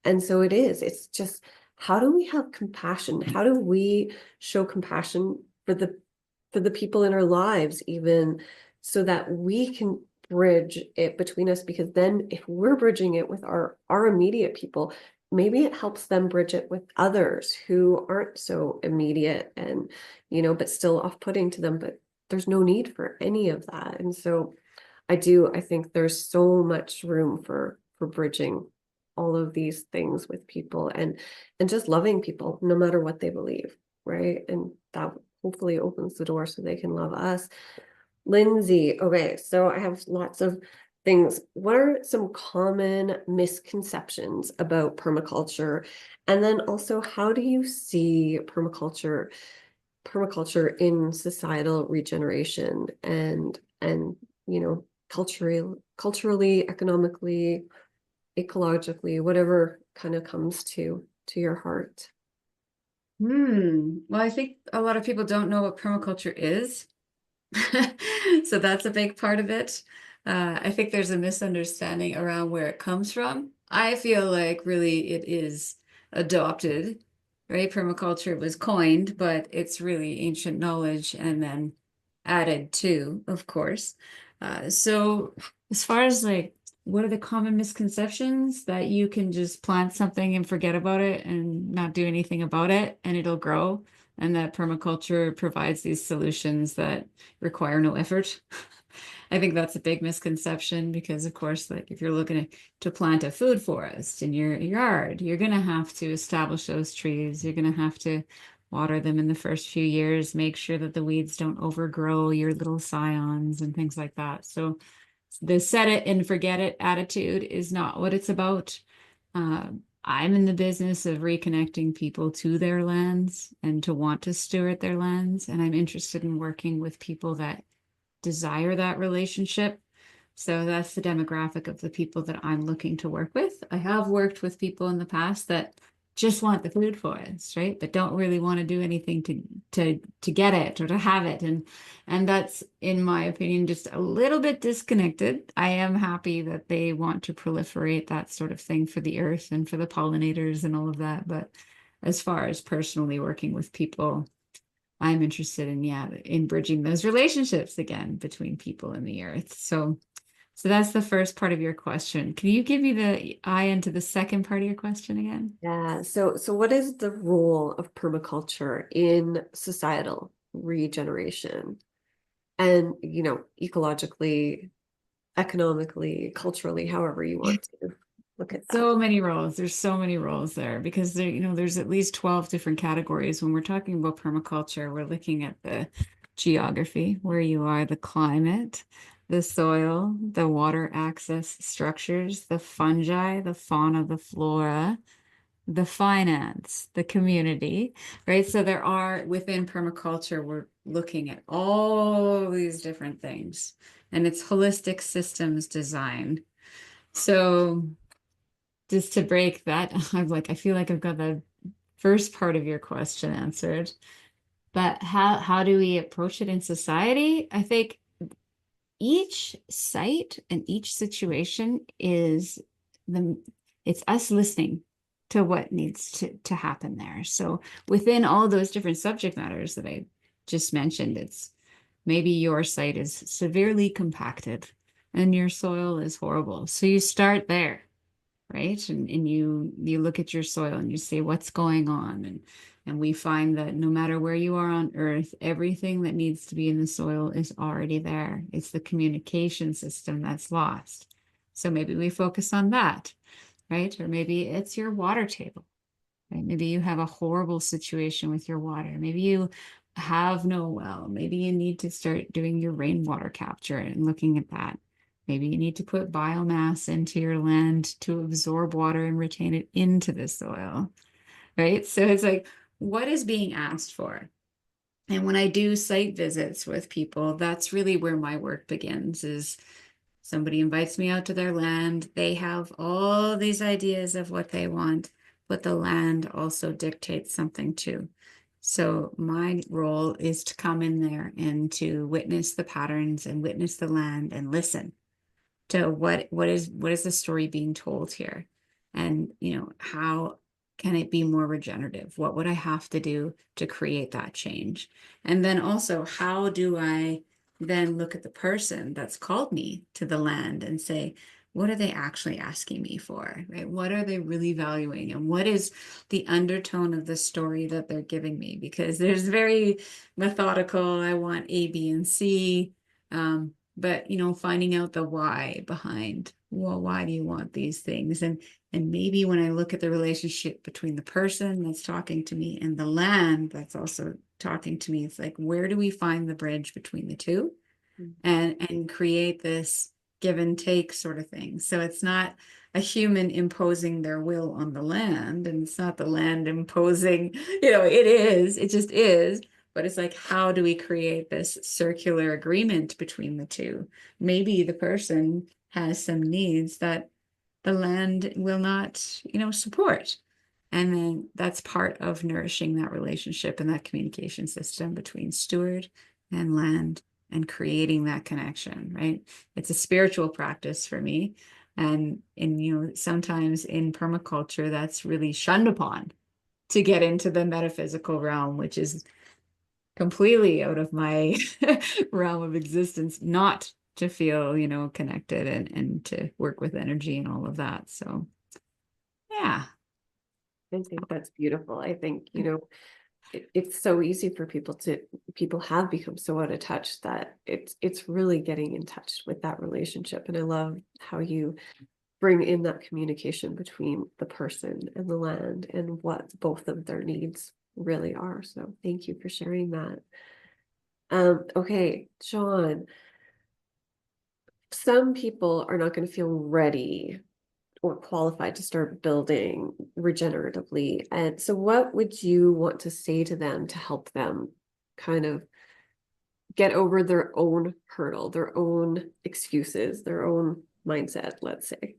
And so it's just, how do we have compassion? How do we show compassion for the people in our lives, even so that we can bridge it between us? Because then if we're bridging it with our immediate people, maybe it helps them bridge it with others who aren't so immediate and, but still off-putting to them, but there's no need for any of that. And so I think there's so much room for bridging all of these things with people and just loving people no matter what they believe, right? And that hopefully opens the door so they can love us. Lindsay, okay, so I have lots of things. What are some common misconceptions about permaculture? And then also, how do you see permaculture in societal regeneration and culturally, economically, ecologically, whatever kind of comes to your heart. Well, I think a lot of people don't know what permaculture is. So that's a big part of it. I think there's a misunderstanding around where it comes from. I feel like really it is adopted, right? Permaculture was coined, but it's really ancient knowledge and then added to, of course. So as far as like, what are the common misconceptions? That you can just plant something and forget about it and not do anything about it and it'll grow, and that permaculture provides these solutions that require no effort. I think that's a big misconception because, of course, like if you're looking to plant a food forest in your yard, you're going to have to establish those trees. You're going to have to water them in the first few years, make sure that the weeds don't overgrow your little scions and things like that. So the set it and forget it attitude is not what it's about. I'm in the business of reconnecting people to their lands and to want to steward their lands. And I'm interested in working with people that desire that relationship. So that's the demographic of the people that I'm looking to work with. I have worked with people in the past that just want the food forest, right? But don't really want to do anything to get it or to have it. And that's, in my opinion, just a little bit disconnected. I am happy that they want to proliferate that sort of thing for the earth and for the pollinators and all of that. But as far as personally working with people, I'm interested in, in bridging those relationships again between people and the earth. So that's the first part of your question. Can you give me the eye into the second part of your question again? Yeah. So what is the role of permaculture in societal regeneration and, ecologically, economically, culturally, however you want to look at that? So many roles. There's so many roles there because there's at least 12 different categories. When we're talking about permaculture, we're looking at the geography, where you are, the climate, the soil, the water access structures, the fungi, the fauna, the flora, the finance, the community, right? So there are, within permaculture, we're looking at all these different things, and it's holistic systems design. So just to break that, I feel like I've got the first part of your question answered. But how do we approach it in society? I think each site and each situation is it's us listening to what needs to happen there. So within all those different subject matters that I just mentioned, it's maybe your site is severely compacted and your soil is horrible. So you start there, right? And you look at your soil and you say, what's going on? And we find that no matter where you are on earth, everything that needs to be in the soil is already there. It's the communication system that's lost. So maybe we focus on that, right? Or maybe it's your water table, right? Maybe you have a horrible situation with your water. Maybe you have no well. Maybe you need to start doing your rainwater capture and looking at that. Maybe you need to put biomass into your land to absorb water and retain it into the soil, right? So it's like, what is being asked for? And when I do site visits with people, that's really where my work begins. Is somebody invites me out to their land. They have all these ideas of what they want, but the land also dictates something too. So my role is to come in there and to witness the patterns and witness the land and listen to what is the story being told here, and how can it be more regenerative? What would I have to do to create that change? And then also, how do I then look at the person that's called me to the land and say, what are they actually asking me for, right? What are they really valuing? And what is the undertone of the story that they're giving me? Because there's very methodical, I want A, B, and C. But finding out the why behind, well, why do you want these things? And maybe when I look at the relationship between the person that's talking to me and the land that's also talking to me, it's like, where do we find the bridge between the two? And create this give and take sort of thing. So it's not a human imposing their will on the land, and it's not the land imposing, it just is, but it's like, how do we create this circular agreement between the two? Maybe the person has some needs that the land will not, support. And then that's part of nourishing that relationship and that communication system between steward and land and creating that connection, right? It's a spiritual practice for me. And sometimes in permaculture, that's really shunned upon to get into the metaphysical realm, which is completely out of my realm of existence, not to feel, connected and to work with energy and all of that. So, yeah. I think that's beautiful. I think, it's so easy for people have become so out of touch that it's really getting in touch with that relationship. And I love how you bring in that communication between the person and the land and what both of their needs really are. So thank you for sharing that. Okay, John, some people are not going to feel ready or qualified to start building regeneratively. And so what would you want to say to them to help them kind of get over their own hurdle, their own excuses, their own mindset, let's say?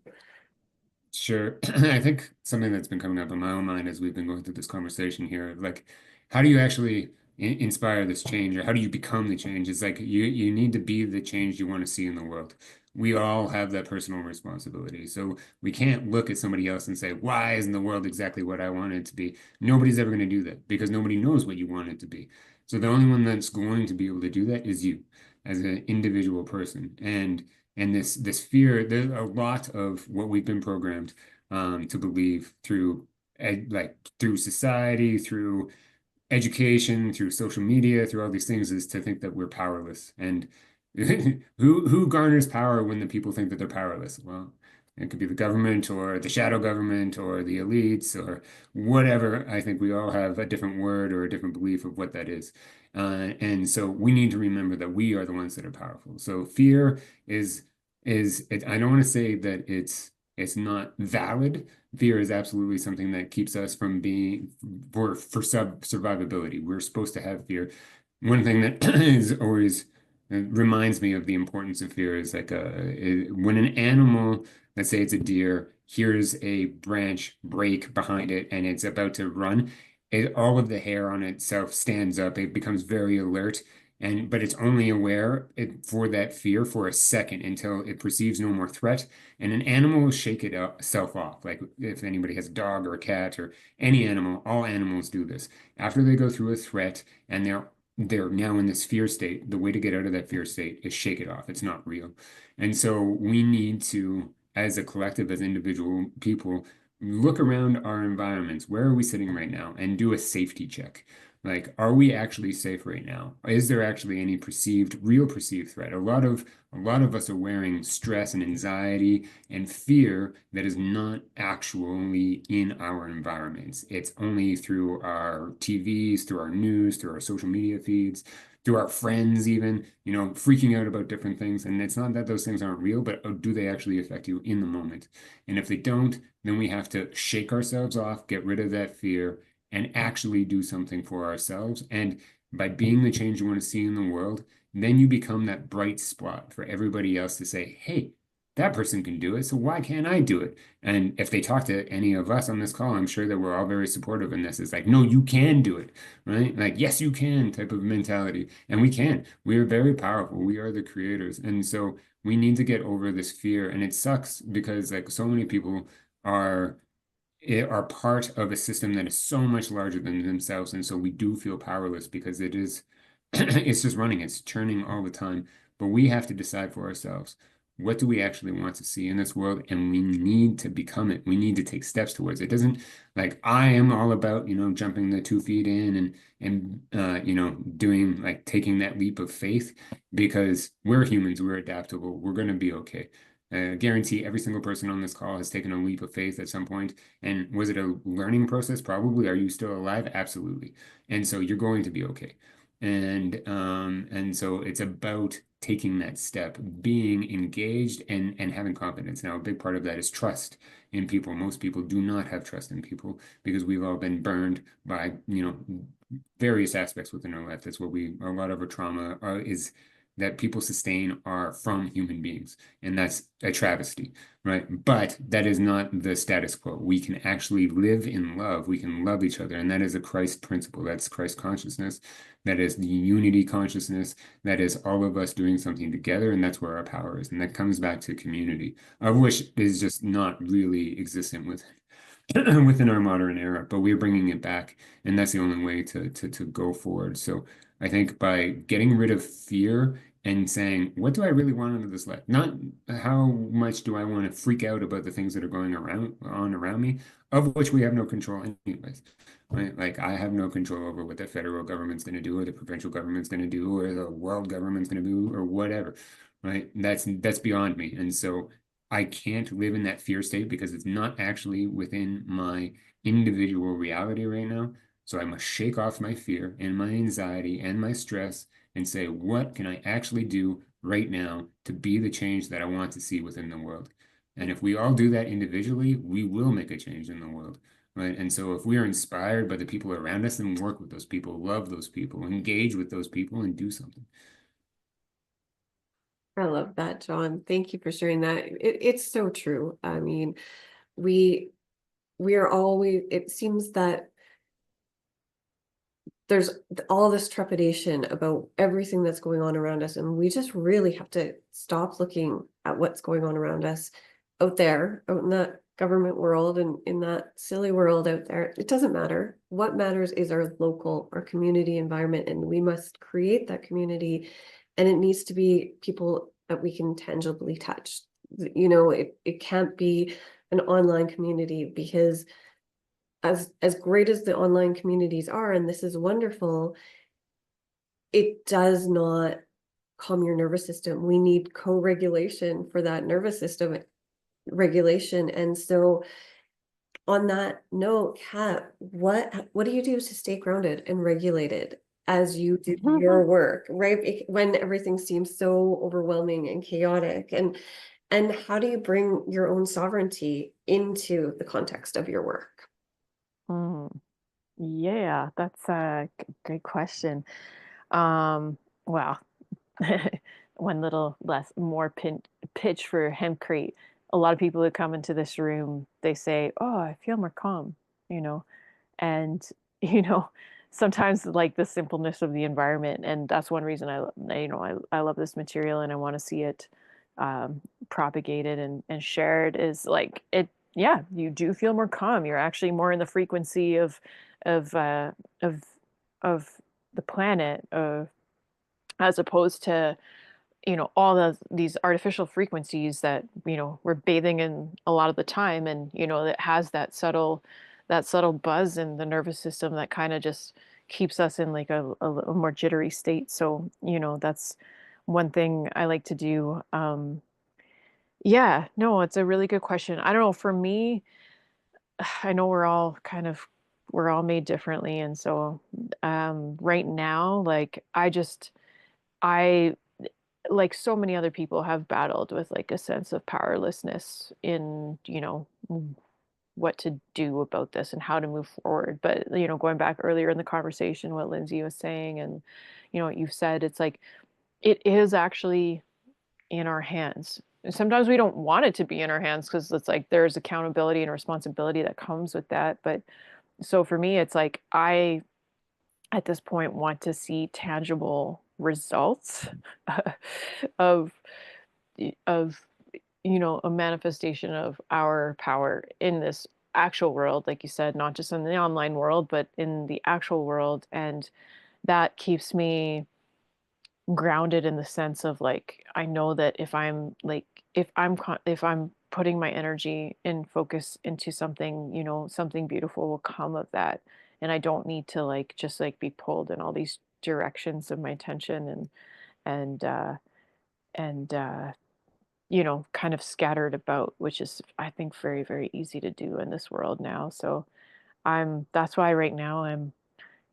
Sure. I think something that's been coming up in my own mind as we've been going through this conversation here, like, how do you actually inspire this change, or how do you become the change? It's like you need to be the change you want to see in the world. We all have that personal responsibility. So we can't look at somebody else and say, why isn't the world exactly what I want it to be? Nobody's ever going to do that because nobody knows what you want it to be. So the only one that's going to be able to do that is you as an individual person. And this fear, there's a lot of what we've been programmed to believe through through society, through education, through social media, through all these things, is to think that we're powerless. And who garners power when the people think that they're powerless? Well, it could be the government or the shadow government or the elites or whatever. I think we all have a different word or a different belief of what that is. And so we need to remember that we are the ones that are powerful. So fear I don't want to say that it's not valid. Fear is absolutely something that keeps us from being for survivability. We're supposed to have fear. One thing that is always reminds me of the importance of fear is like when an animal, let's say it's a deer, hears a branch break behind it and it's about to run, all of the hair on itself stands up. It becomes very alert. But it's only aware for that fear for a second until it perceives no more threat. And an animal will shake itself off. Like if anybody has a dog or a cat or any animal, all animals do this. After they go through a threat and they're now in this fear state, the way to get out of that fear state is shake it off. It's not real. And so we need to, as a collective, as individual people, look around our environments. Where are we sitting right now? And do a safety check. Like, are we actually safe right now? Is there actually any real perceived threat? A lot of us are wearing stress and anxiety and fear that is not actually in our environments. It's only through our TVs, through our news, through our social media feeds, through our friends even, freaking out about different things. And it's not that those things aren't real, but do they actually affect you in the moment? And if they don't, then we have to shake ourselves off, get rid of that fear, and actually do something for ourselves. And by being the change you want to see in the world, then you become that bright spot for everybody else to say, hey, that person can do it, so why can't I do it? And if they talk to any of us on this call, I'm sure that we're all very supportive in this. It's like, no, you can do it, right? Like, yes, you can type of mentality. And we can. We are very powerful. We are the creators. And so we need to get over this fear. And it sucks because like so many people are part of a system that is so much larger than themselves. And so we do feel powerless because it is, it's just running, it's churning all the time. But we have to decide for ourselves, what do we actually want to see in this world? And we need to become it. We need to take steps towards it. It doesn't like, I am all about, jumping the 2 feet in and doing like taking that leap of faith because we're humans, we're adaptable, we're going to be okay. Guarantee every single person on this call has taken a leap of faith at some point. And was it a learning process? Probably. Are you still alive? Absolutely. And so you're going to be okay. And so it's about taking that step, being engaged and having confidence. Now, a big part of that is trust in people. Most people do not have trust in people because we've all been burned by, various aspects within our life. That's what a lot of our trauma is that people sustain are from human beings. And that's a travesty, right? But that is not the status quo. We can actually live in love. We can love each other. And that is a Christ principle. That's Christ consciousness. That is the unity consciousness. That is all of us doing something together. And that's where our power is. And that comes back to community, of which is just not really existent within our modern era, but we're bringing it back, and that's the only way to go forward. So I think by getting rid of fear and saying, what do I really want out of this life? Not how much do I want to freak out about the things that are going around me, of which we have no control anyways. Right? Like I have no control over what the federal government's going to do, or the provincial government's going to do, or the world government's going to do, or whatever. Right? That's beyond me. And so I can't live in that fear state because it's not actually within my individual reality right now. So I must shake off my fear and my anxiety and my stress and say, what can I actually do right now to be the change that I want to see within the world? And if we all do that individually, we will make a change in the world, right? And so if we are inspired by the people around us, then work with those people, love those people, engage with those people, and do something. I love that, John. Thank you for sharing that. It's so true. I mean, we are always, it seems that there's all this trepidation about everything that's going on around us, and we just really have to stop looking at what's going on around us out there, out in that government world and in that silly world out there. It doesn't matter. What matters is our local, our community environment, and we must create that community, and it needs to be people that we can tangibly touch. It can't be an online community, because as great as the online communities are, and this is wonderful, it does not calm your nervous system. We need co-regulation for that nervous system regulation. And so on that note, Kat, what do you do to stay grounded and regulated as you do your work, right? When everything seems so overwhelming and chaotic, and how do you bring your own sovereignty into the context of your work? Yeah, that's a great question. Well, one little more pitch for Hempcrete. A lot of people that come into this room, they say, "Oh, I feel more calm," you know, and you know, sometimes like the simpleness of the environment, and that's one reason I love this material and I want to see it propagated and shared. Is like it, yeah, you do feel more calm. You're actually more in the frequency of uh, of of the planet, as opposed to all these artificial frequencies that we're bathing in a lot of the time, and that has that subtle buzz in the nervous system that kind of just keeps us in like a little more jittery state. So that's one thing I like to do. Yeah, no, it's a really good question. I don't know, for me, I know we're all made differently, and so right now, like I like so many other people have battled with like a sense of powerlessness in what to do about this and how to move forward. But going back earlier in the conversation, what Lindsay was saying, and what you've said, it's like it is actually in our hands. And sometimes we don't want it to be in our hands, because it's like there's accountability and responsibility that comes with that. But so for me, it's like I at this point want to see tangible results of of a manifestation of our power in this actual world, like you said, not just in the online world, but in the actual world. And that keeps me grounded in the sense of like, I know that if I'm putting my energy and focus into something, something beautiful will come of that. And I don't need to like just like be pulled in all these directions of my attention, and and kind of scattered about, which is, I think, very, very easy to do in this world now. So that's why right now I'm,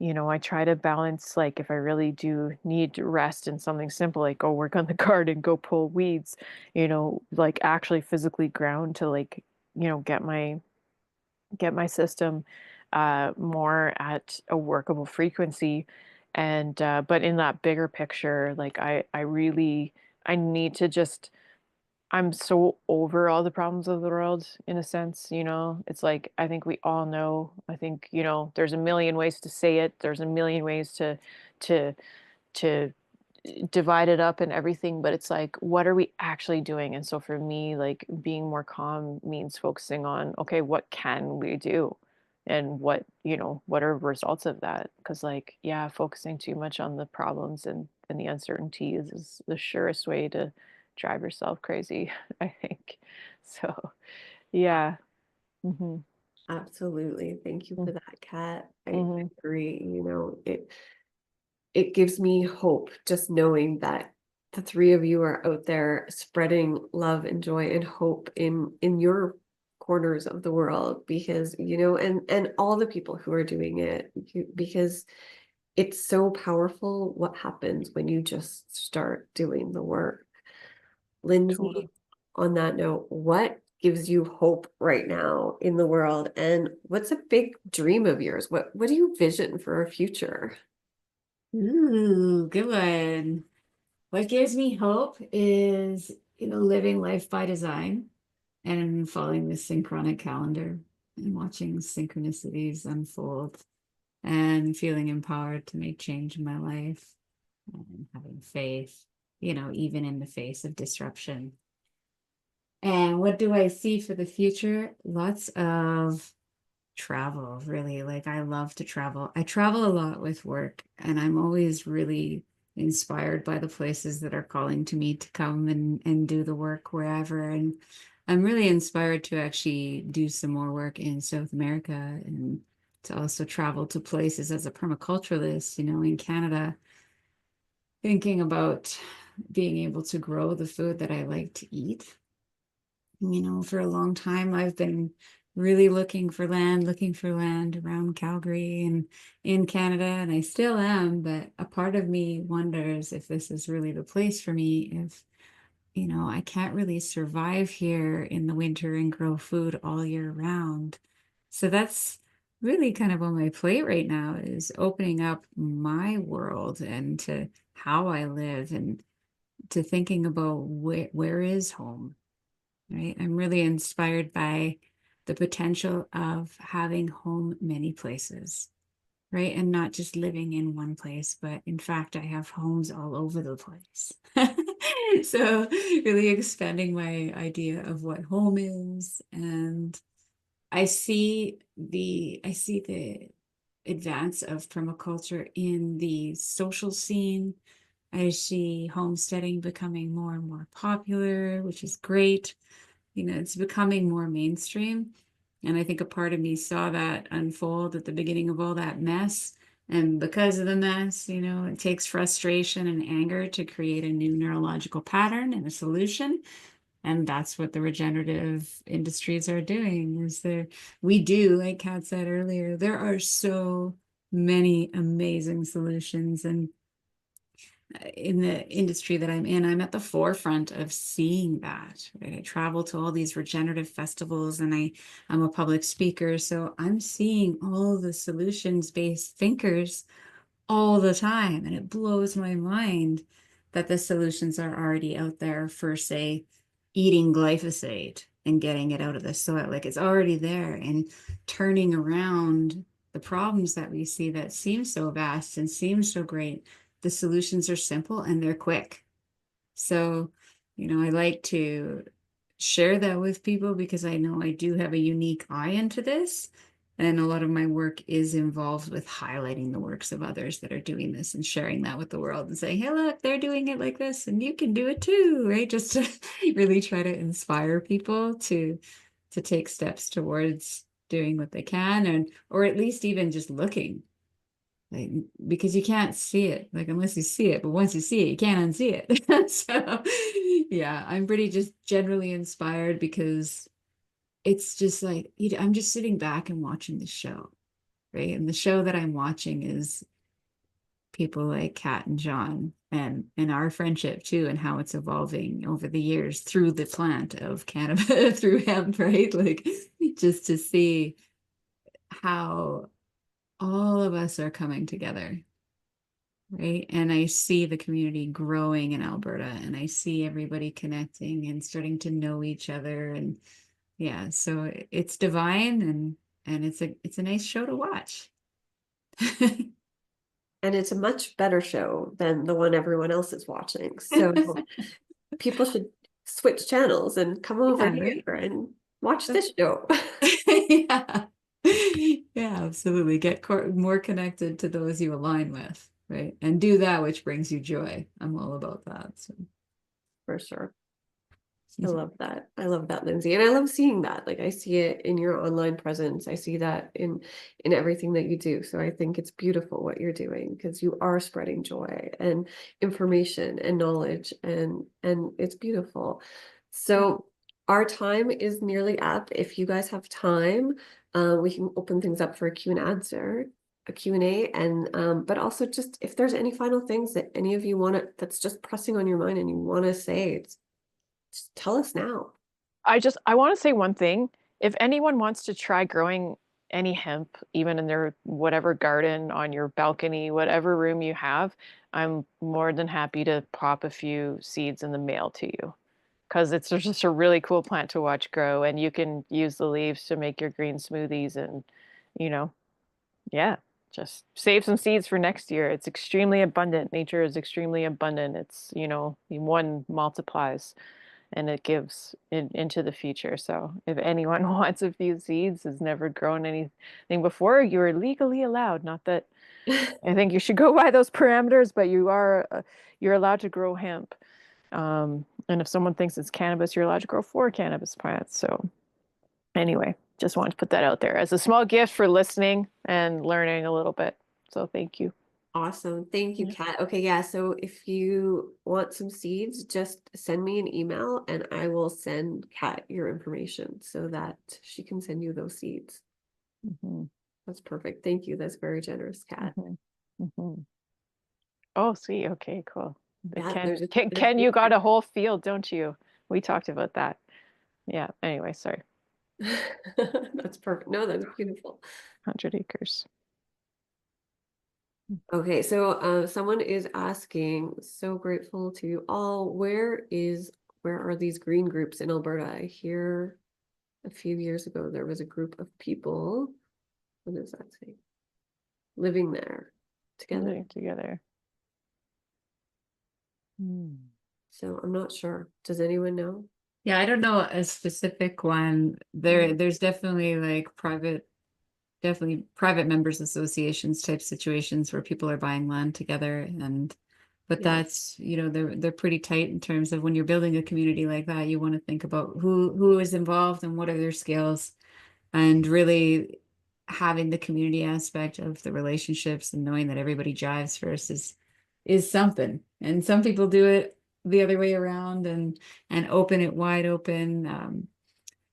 you know, I try to balance, like, if I really do need to rest in something simple, like go work on the garden, go pull weeds, you know, like actually physically ground to, like, you know, get my system more at a workable frequency. And but in that bigger picture, like I really, I need to just, I'm so over all the problems of the world in a sense, you know. It's like I think we all know. I think, you know, there's a million ways to say it. There's a million ways to to divide it up and everything, but it's like, what are we actually doing? And so for me, like being more calm means focusing on, okay, what can we do? And what, you know, what are results of that? Because like, yeah, focusing too much on the problems and the uncertainties is the surest way to drive yourself crazy, I think. So yeah. Hmm. Absolutely. Thank you for that, Kat. I Hmm. agree. You know, it gives me hope just knowing that the three of you are out there spreading love and joy and hope in your corners of the world, because you know, and all the people who are doing it, because it's so powerful what happens when you just start doing the work. Totally. Lindsay, on that note, what gives you hope right now in the world, and what's a big dream of yours? What do you vision for our future? Ooh, good one. What gives me hope is, living life by design and following the synchronic calendar and watching synchronicities unfold and feeling empowered to make change in my life and having faith, even in the face of disruption. And what do I see for the future? Lots of travel, really. Like, I love to travel. I travel a lot with work, and I'm always really inspired by the places that are calling to me to come and do the work wherever. And I'm really inspired to actually do some more work in South America and to also travel to places as a permaculturalist, in Canada, thinking about being able to grow the food that I like to eat. For a long time, I've been really looking for land around Calgary and in Canada, and I still am, but a part of me wonders if this is really the place for me, if, I can't really survive here in the winter and grow food all year round. So that's really kind of on my plate right now, is opening up my world and to how I live and to thinking about where is home. Right? I'm really inspired by the potential of having home many places, right? And not just living in one place, but in fact, I have homes all over the place. So really expanding my idea of what home is. And I see the advance of permaculture in the social scene. I see homesteading becoming more and more popular, which is great. It's becoming more mainstream. And I think a part of me saw that unfold at the beginning of all that mess. And because of the mess, it takes frustration and anger to create a new neurological pattern and a solution. And that's what the regenerative industries are doing, we do, like Kat said earlier, there are so many amazing solutions. And in the industry that I'm in, I'm at the forefront of seeing that, right? I travel to all these regenerative festivals and I'm a public speaker. So I'm seeing all the solutions-based thinkers all the time. And it blows my mind that the solutions are already out there for, say, eating glyphosate and getting it out of the soil. Like, it's already there and turning around the problems that we see that seem so vast and seem so great. The solutions are simple and they're quick. So, I like to share that with people because I know I do have a unique eye into this. And a lot of my work is involved with highlighting the works of others that are doing this and sharing that with the world and saying, hey, look, they're doing it like this and you can do it too, right? Just to really try to inspire people to take steps towards doing what they can, and or at least even just looking. Like, because you can't see it, like, unless you see it, but once you see it, you can't unsee it. So yeah, I'm pretty just generally inspired because it's just like, I'm just sitting back and watching the show. right? And the show that I'm watching is people like Kat and John, and our friendship too, and how it's evolving over the years through the plant of cannabis, through hemp, right? Like just to see how all of us are coming together, right? And I see the community growing in Alberta, and I see everybody connecting and starting to know each other. And yeah, so it's divine, and it's a nice show to watch. And it's a much better show than the one everyone else is watching. So people should switch channels and come over Yeah, here right? and watch this show. Yeah. Yeah, absolutely. Get more connected to those you align with, right? And do that which brings you joy. I'm all about that. So For sure. I love that, Lindsay. And I love seeing that. Like I see it in your online presence. I see that in everything that you do. So I think it's beautiful what you're doing, because you are spreading joy and information and knowledge, and it's beautiful. So our time is nearly up. If you guys have time, we can open things up for a Q&A, and but also just if there's any final things that any of you want to, that's just pressing on your mind and you want to say, just tell us now. I want to say one thing. If anyone wants to try growing any hemp, even in their whatever garden, on your balcony, whatever room you have, I'm more than happy to pop a few seeds in the mail to you, because it's just a really cool plant to watch grow, and you can use the leaves to make your green smoothies, and you know, yeah, just save some seeds for next year. It's extremely abundant. Nature is extremely abundant. It's, one multiplies and it gives into the future. So if anyone wants a few seeds, has never grown anything before, you're legally allowed. Not that I think you should go by those parameters, but you're allowed to grow hemp. And if someone thinks it's cannabis, you're allowed to grow 4 cannabis plants. So anyway, just wanted to put that out there as a small gift for listening and learning a little bit. So thank you. Awesome. Thank you, Yeah. Kat. Okay, yeah. So if you want some seeds, just send me an email and I will send Kat your information so that she can send you those seeds. Mhm. That's perfect. Thank you. That's very generous, Kat. Mhm. Mhm. Oh, sweet. Okay, cool. Yeah, Ken, you got a whole field, don't you? We talked about that. Yeah. Anyway, sorry. That's perfect. No, that's beautiful. 100 acres. Okay, so someone is asking, so grateful to you all. Where are these green groups in Alberta? I hear a few years ago there was a group of people. What does that say? Living there together. Living together. Hmm. So I'm not sure. Does anyone know? yeah, I don't know a specific one. There's definitely like definitely private members associations type situations where people are buying land together, but Yeah. that's, they're pretty tight in terms of when you're building a community like that, you want to think about who is involved and what are their skills, and really having the community aspect of the relationships and knowing that everybody jives first is something. And some people do it the other way around and open it wide open.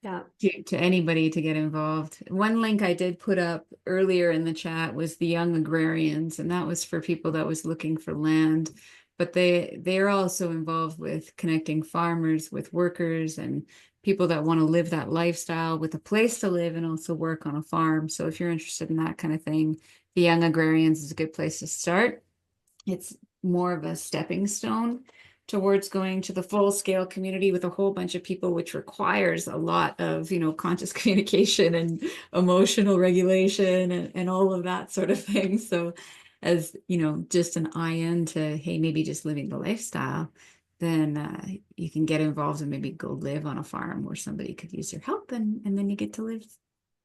Yeah. To anybody to get involved. One link I did put up earlier in the chat was the Young Agrarians, and that was for people that was looking for land, but they're also involved with connecting farmers with workers and people that want to live that lifestyle with a place to live and also work on a farm. So if you're interested in that kind of thing, the Young Agrarians is a good place to start. It's more of a stepping stone towards going to the full scale community with a whole bunch of people, which requires a lot of, conscious communication and emotional regulation and all of that sort of thing. So as, just an eye in to, hey, maybe just living the lifestyle, then you can get involved and maybe go live on a farm where somebody could use your help, and then you get to live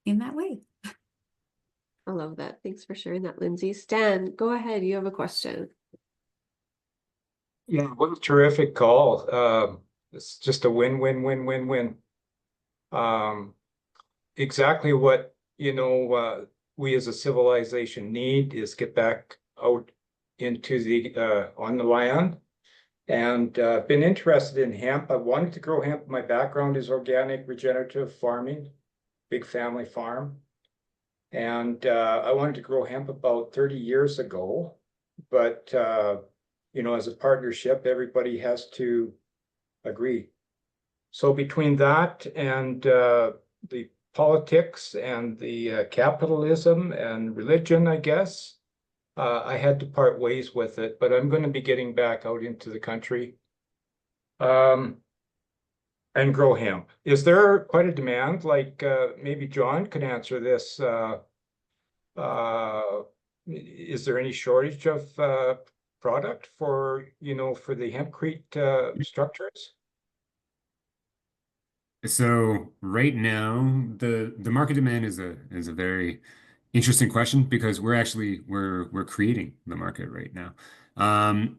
in that way. I love that. Thanks for sharing that, Lindsay. Stan, go ahead. You have a question. Yeah, what a terrific call. It's just a win. Um, exactly what, we as a civilization need is get back out into on the land. And been interested in hemp. I wanted to grow hemp. My background is organic regenerative farming, big family farm. And I wanted to grow hemp about 30 years ago, but you know, as a partnership, everybody has to agree. So between that and the politics and the capitalism and religion, I guess, I had to part ways with it, but I'm going to be getting back out into the country and grow hemp. Is there quite a demand? Like maybe John could answer this. Is there any shortage of product for, you know, for the hempcrete structures? So right now, the market demand is a very interesting question because we're creating the market right now.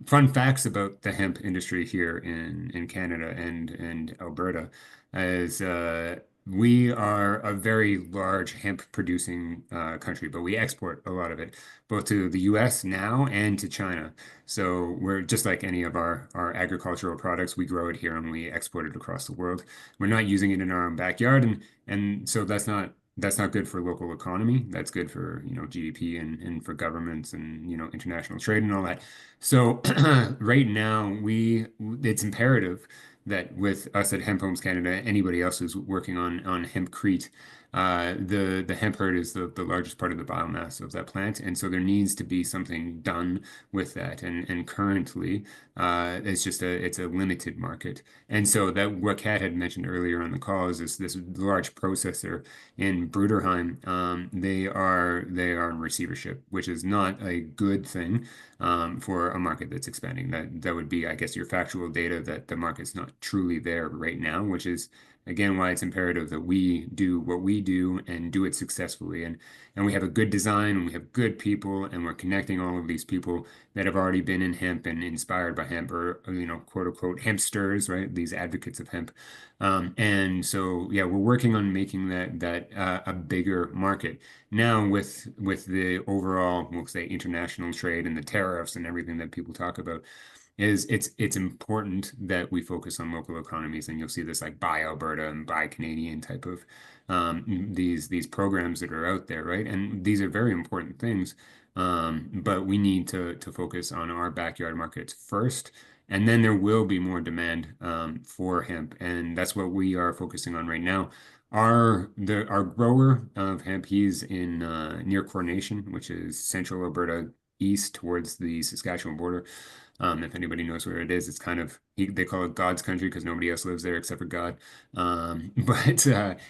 Fun facts about the hemp industry here in Canada and Alberta is we are a very large hemp producing country, but we export a lot of it both to the US now and to China. So we're just like any of our agricultural products, we grow it here and we export it across the world. We're not using it in our own backyard, and so that's not good for local economy. That's good for, you know, GDP and for governments and, you know, international trade and all that. So right now it's imperative that with us at Hemp Homes Canada, anybody else who's working on hempcrete, the hemp herd is the largest part of the biomass of that plant, and so there needs to be something done with that. And currently, it's a limited market. And so that what Kat had mentioned earlier on the call is this large processor in Bruderheim. They are in receivership, which is not a good thing for a market that's expanding. That would be, I guess, your factual data that the market's not truly there right now, which is again why it's imperative that we do what we do and do it successfully. And we have a good design and we have good people and we're connecting all of these people that have already been in hemp and inspired by hemp or, you know, quote unquote hempsters, right? These advocates of hemp. And so, yeah, we're working on making that a bigger market. Now with the overall, we'll say, international trade and the tariffs and everything that people talk about, is it's important that we focus on local economies, and you'll see this like Buy Alberta and Buy Canadian type of these programs that are out there, right? And these are very important things, but we need to focus on our backyard markets first, and then there will be more demand for hemp, and that's what we are focusing on right now. Our grower of hemp, he's in near Coronation, which is central Alberta, east towards the Saskatchewan border. If anybody knows where it is, it's kind of they call it God's country because nobody else lives there except for God. But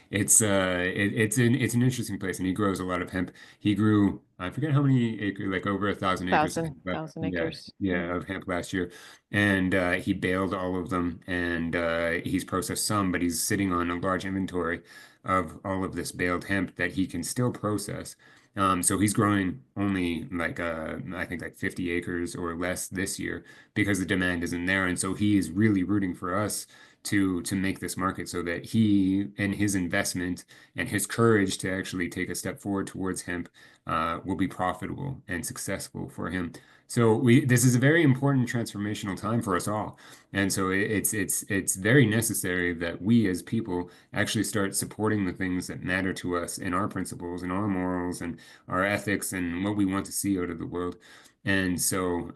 it's an interesting place, and he grows a lot of hemp. He grew, I forget how many acres, like over 1,000 acres of hemp, Thousand yeah, acres. yeah, of hemp last year, and he baled all of them, and he's processed some, but he's sitting on a large inventory of all of this baled hemp that he can still process. So he's growing only like I think like 50 acres or less this year because the demand isn't there. And so he is really rooting for us to make this market so that he and his investment and his courage to actually take a step forward towards hemp will be profitable and successful for him. So this is a very important transformational time for us all. And so it's very necessary that we as people actually start supporting the things that matter to us in our principles and our morals and our ethics and what we want to see out of the world. And so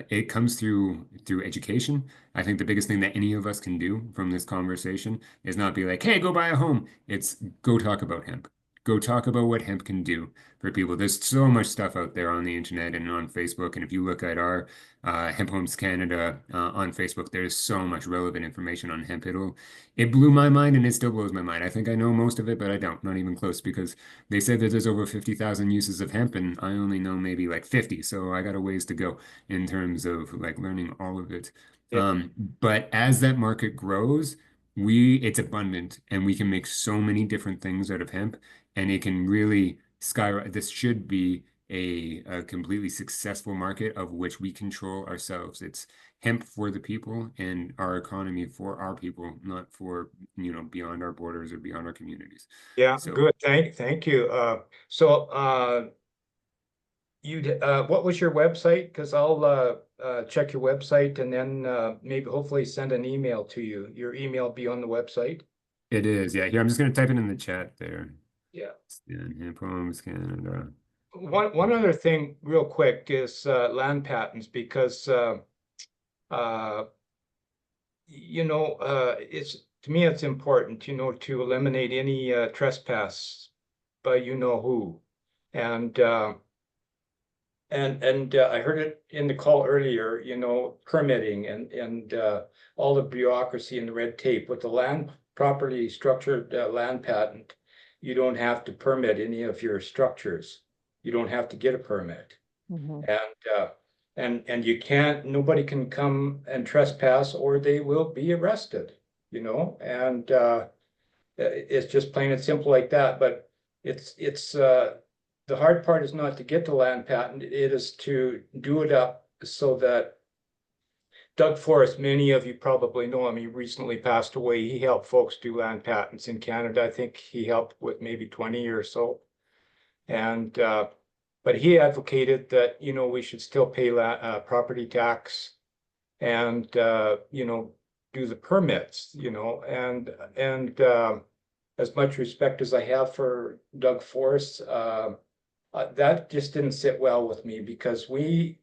it comes through education. I think the biggest thing that any of us can do from this conversation is not be like, hey, go buy a home. It's go talk about hemp. Go talk about what hemp can do for people. There's so much stuff out there on the internet and on Facebook. And if you look at our Hemp Homes Canada on Facebook, there's so much relevant information on hemp. It blew my mind and it still blows my mind. I think I know most of it, but I don't, not even close, because they said that there's over 50,000 uses of hemp and I only know maybe like 50. So I got a ways to go in terms of like learning all of it. Yeah. But as that market grows, it's abundant and we can make so many different things out of hemp and it can really skyrocket. This should be a completely successful market of which we control ourselves. It's hemp for the people and our economy for our people, not for, you know, beyond our borders or beyond our communities. Yeah, So good. Thank you. What was your website? Because I'll check your website and then maybe hopefully send an email to you. Your email be on the website. it is, yeah. Here, I'm just going to type it in the chat there. Yeah. And Hemp Homes Canada. One other thing real quick is land patents, because uh, it's, to me, it's important, to eliminate any trespass by who. And I heard it in the call earlier, permitting and all the bureaucracy and the red tape with the land properly structured land patent. You don't have to permit any of your structures. You don't have to get a permit. Mhm. And you can't, nobody can come and trespass, or they will be arrested, and it's just plain and simple like that. But it's the hard part is not to get the land patent, it is to do it up so that Doug Forrest, many of you probably know him, he recently passed away. He helped folks do land patents in Canada. I think he helped with maybe 20 or so. And but he advocated that we should still pay property tax and do the permits, and as much respect as I have for Doug Forrest, that just didn't sit well with me, because we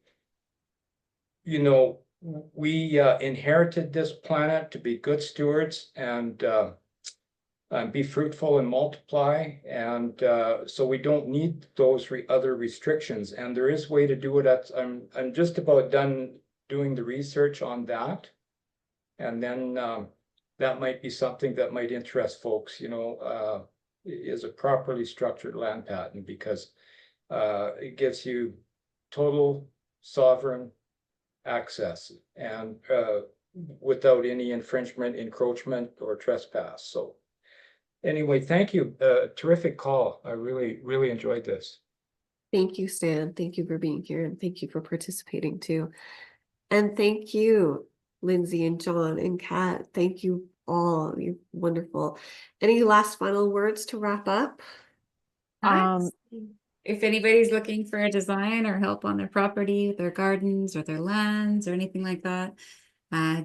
inherited this planet to be good stewards and be fruitful and multiply. And so we don't need those other restrictions. And there is a way to do it. I'm just about done doing the research on that. And then that might be something that might interest folks, is a properly structured land patent, because it gives you total sovereign access and without any infringement, encroachment, or trespass. So anyway, thank you. Terrific call. I really, really enjoyed this. Thank you, Stan. Thank you for being here, and thank you for participating too. And thank you, Lindsay and John and Kat. Thank you all. You're wonderful. Any last final words to wrap up? Um, If anybody's looking for a design or help on their property, their gardens or their lands or anything like that,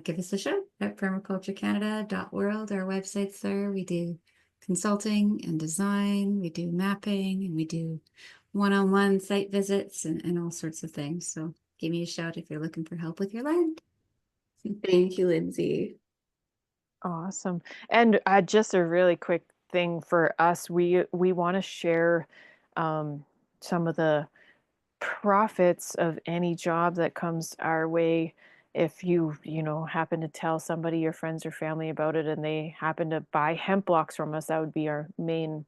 give us a shout at permaculturecanada.world. Our website's there. We do consulting and design, we do mapping, and we do one-on-one site visits and all sorts of things. So give me a shout if you're looking for help with your land. Thank you, Lindsay. Awesome. And just a really quick thing for us, we want to share some of the profits of any job that comes our way. If you happen to tell somebody, your friends or family, about it, and they happen to buy hemp blocks from us, that would be our main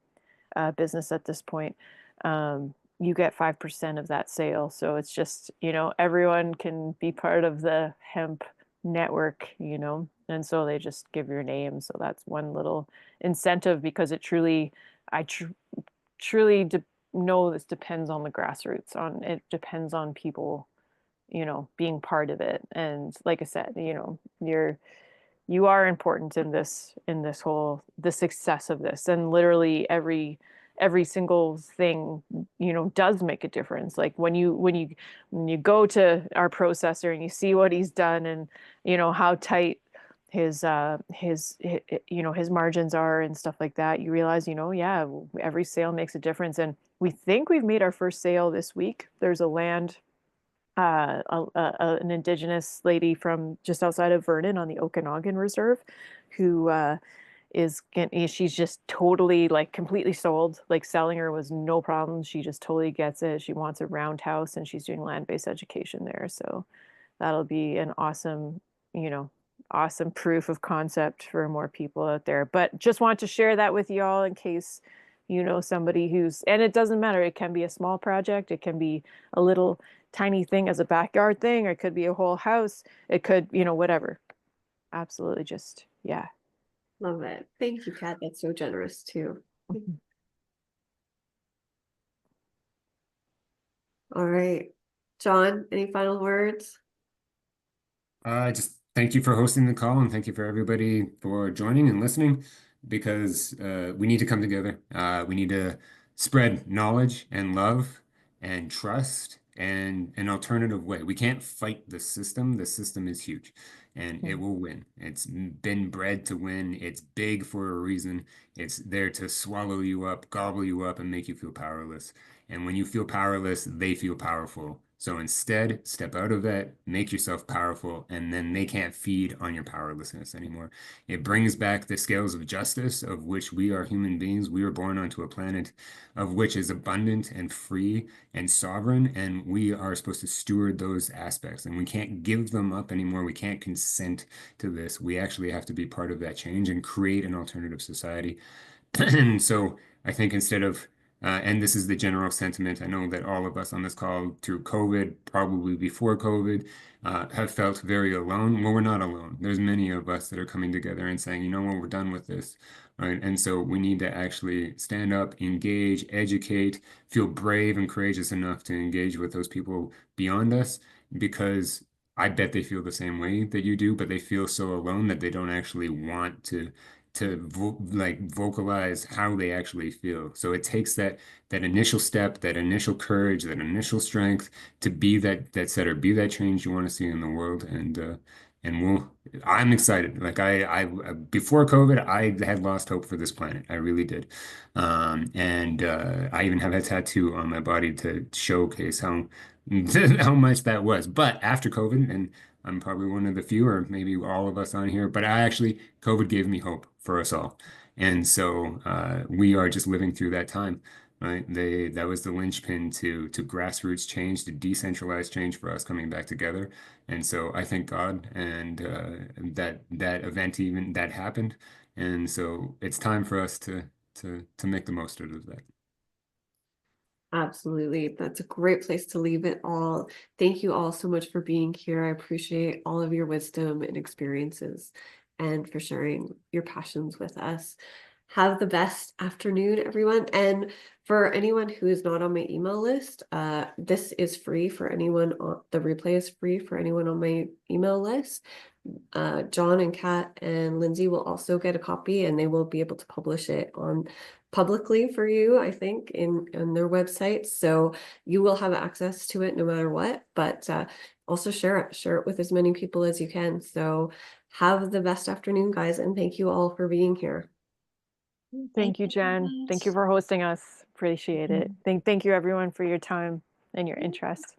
business at this point. You get 5% of that sale. So it's just, everyone can be part of the hemp network, and so they just give your name. So that's one little incentive, because it truly, I truly know this depends on the grassroots, it depends on people, being part of it. And like I said, you are important in this whole, the success of this. And literally every single thing, does make a difference. Like when you go to our processor and you see what he's done, and how tight his margins are and stuff like that, you realize, yeah, every sale makes a difference. And we think we've made our first sale this week. There's a land, an Indigenous lady from just outside of Vernon on the Okanagan Reserve, who she's just totally, like, completely sold. Like, selling her was no problem. She just totally gets it. She wants a roundhouse, and she's doing land-based education there. So that'll be an awesome, awesome proof of concept for more people out there. But just want to share that with y'all in case somebody and it doesn't matter. It can be a small project. It can be a little tiny thing as a backyard thing, or it could be a whole house. It could, whatever. Absolutely. Just, yeah. Love it. Thank you, Kat. That's so generous too. All right. John, any final words? Just thank you for hosting the call, and thank you for everybody for joining and listening, because we need to come together. We need to spread knowledge and love and trust and an alternative way. We can't fight the system. The system is huge. and it will win. It's been bred to win. It's big for a reason. It's there to swallow you up, gobble you up, and make you feel powerless. And when you feel powerless, they feel powerful. So instead, step out of that, make yourself powerful, and then they can't feed on your powerlessness anymore. It brings back the scales of justice, of which we are human beings. We were born onto a planet of which is abundant and free and sovereign, and we are supposed to steward those aspects. And we can't give them up anymore. We can't consent to this. We actually have to be part of that change and create an alternative society. And so I think instead of, and this is the general sentiment, I know that all of us on this call through COVID, probably before COVID, have felt very alone. Well, we're not alone. There's many of us that are coming together and saying, you know what, we're done with this, right? And so we need to actually stand up, engage, educate, feel brave and courageous enough to engage with those people beyond us, because I bet they feel the same way that you do, but they feel so alone that they don't actually want to like vocalize how they actually feel. So it takes that initial step, that initial courage, that initial strength to be that setter, be that change you want to see in the world. And I'm excited. Like I before COVID, I had lost hope for this planet. I really did. And I even have a tattoo on my body to showcase how how much that was. But after COVID, and I'm probably one of the few, or maybe all of us on here, but COVID gave me hope for us all. And so we are just living through that time, right? That was the linchpin to grassroots change, to decentralized change for us coming back together. And so I thank God and that event even that happened. And so it's time for us to make the most out of that. Absolutely. That's a great place to leave it all. Thank you all so much for being here. I appreciate all of your wisdom and experiences and for sharing your passions with us. Have the best afternoon, everyone. And for anyone who is not on my email list, this is free for anyone on the replay is free for anyone on my email list. John and Kat and Lindsay will also get a copy, and they will be able to publish it on publicly for you, I think, in their website. So you will have access to it no matter what, but also share it with as many people as you can. So have the best afternoon, guys, and thank you all for being here. Thank you, Jen. Thank you for hosting us. Appreciate it. Thank you everyone for your time and your interest.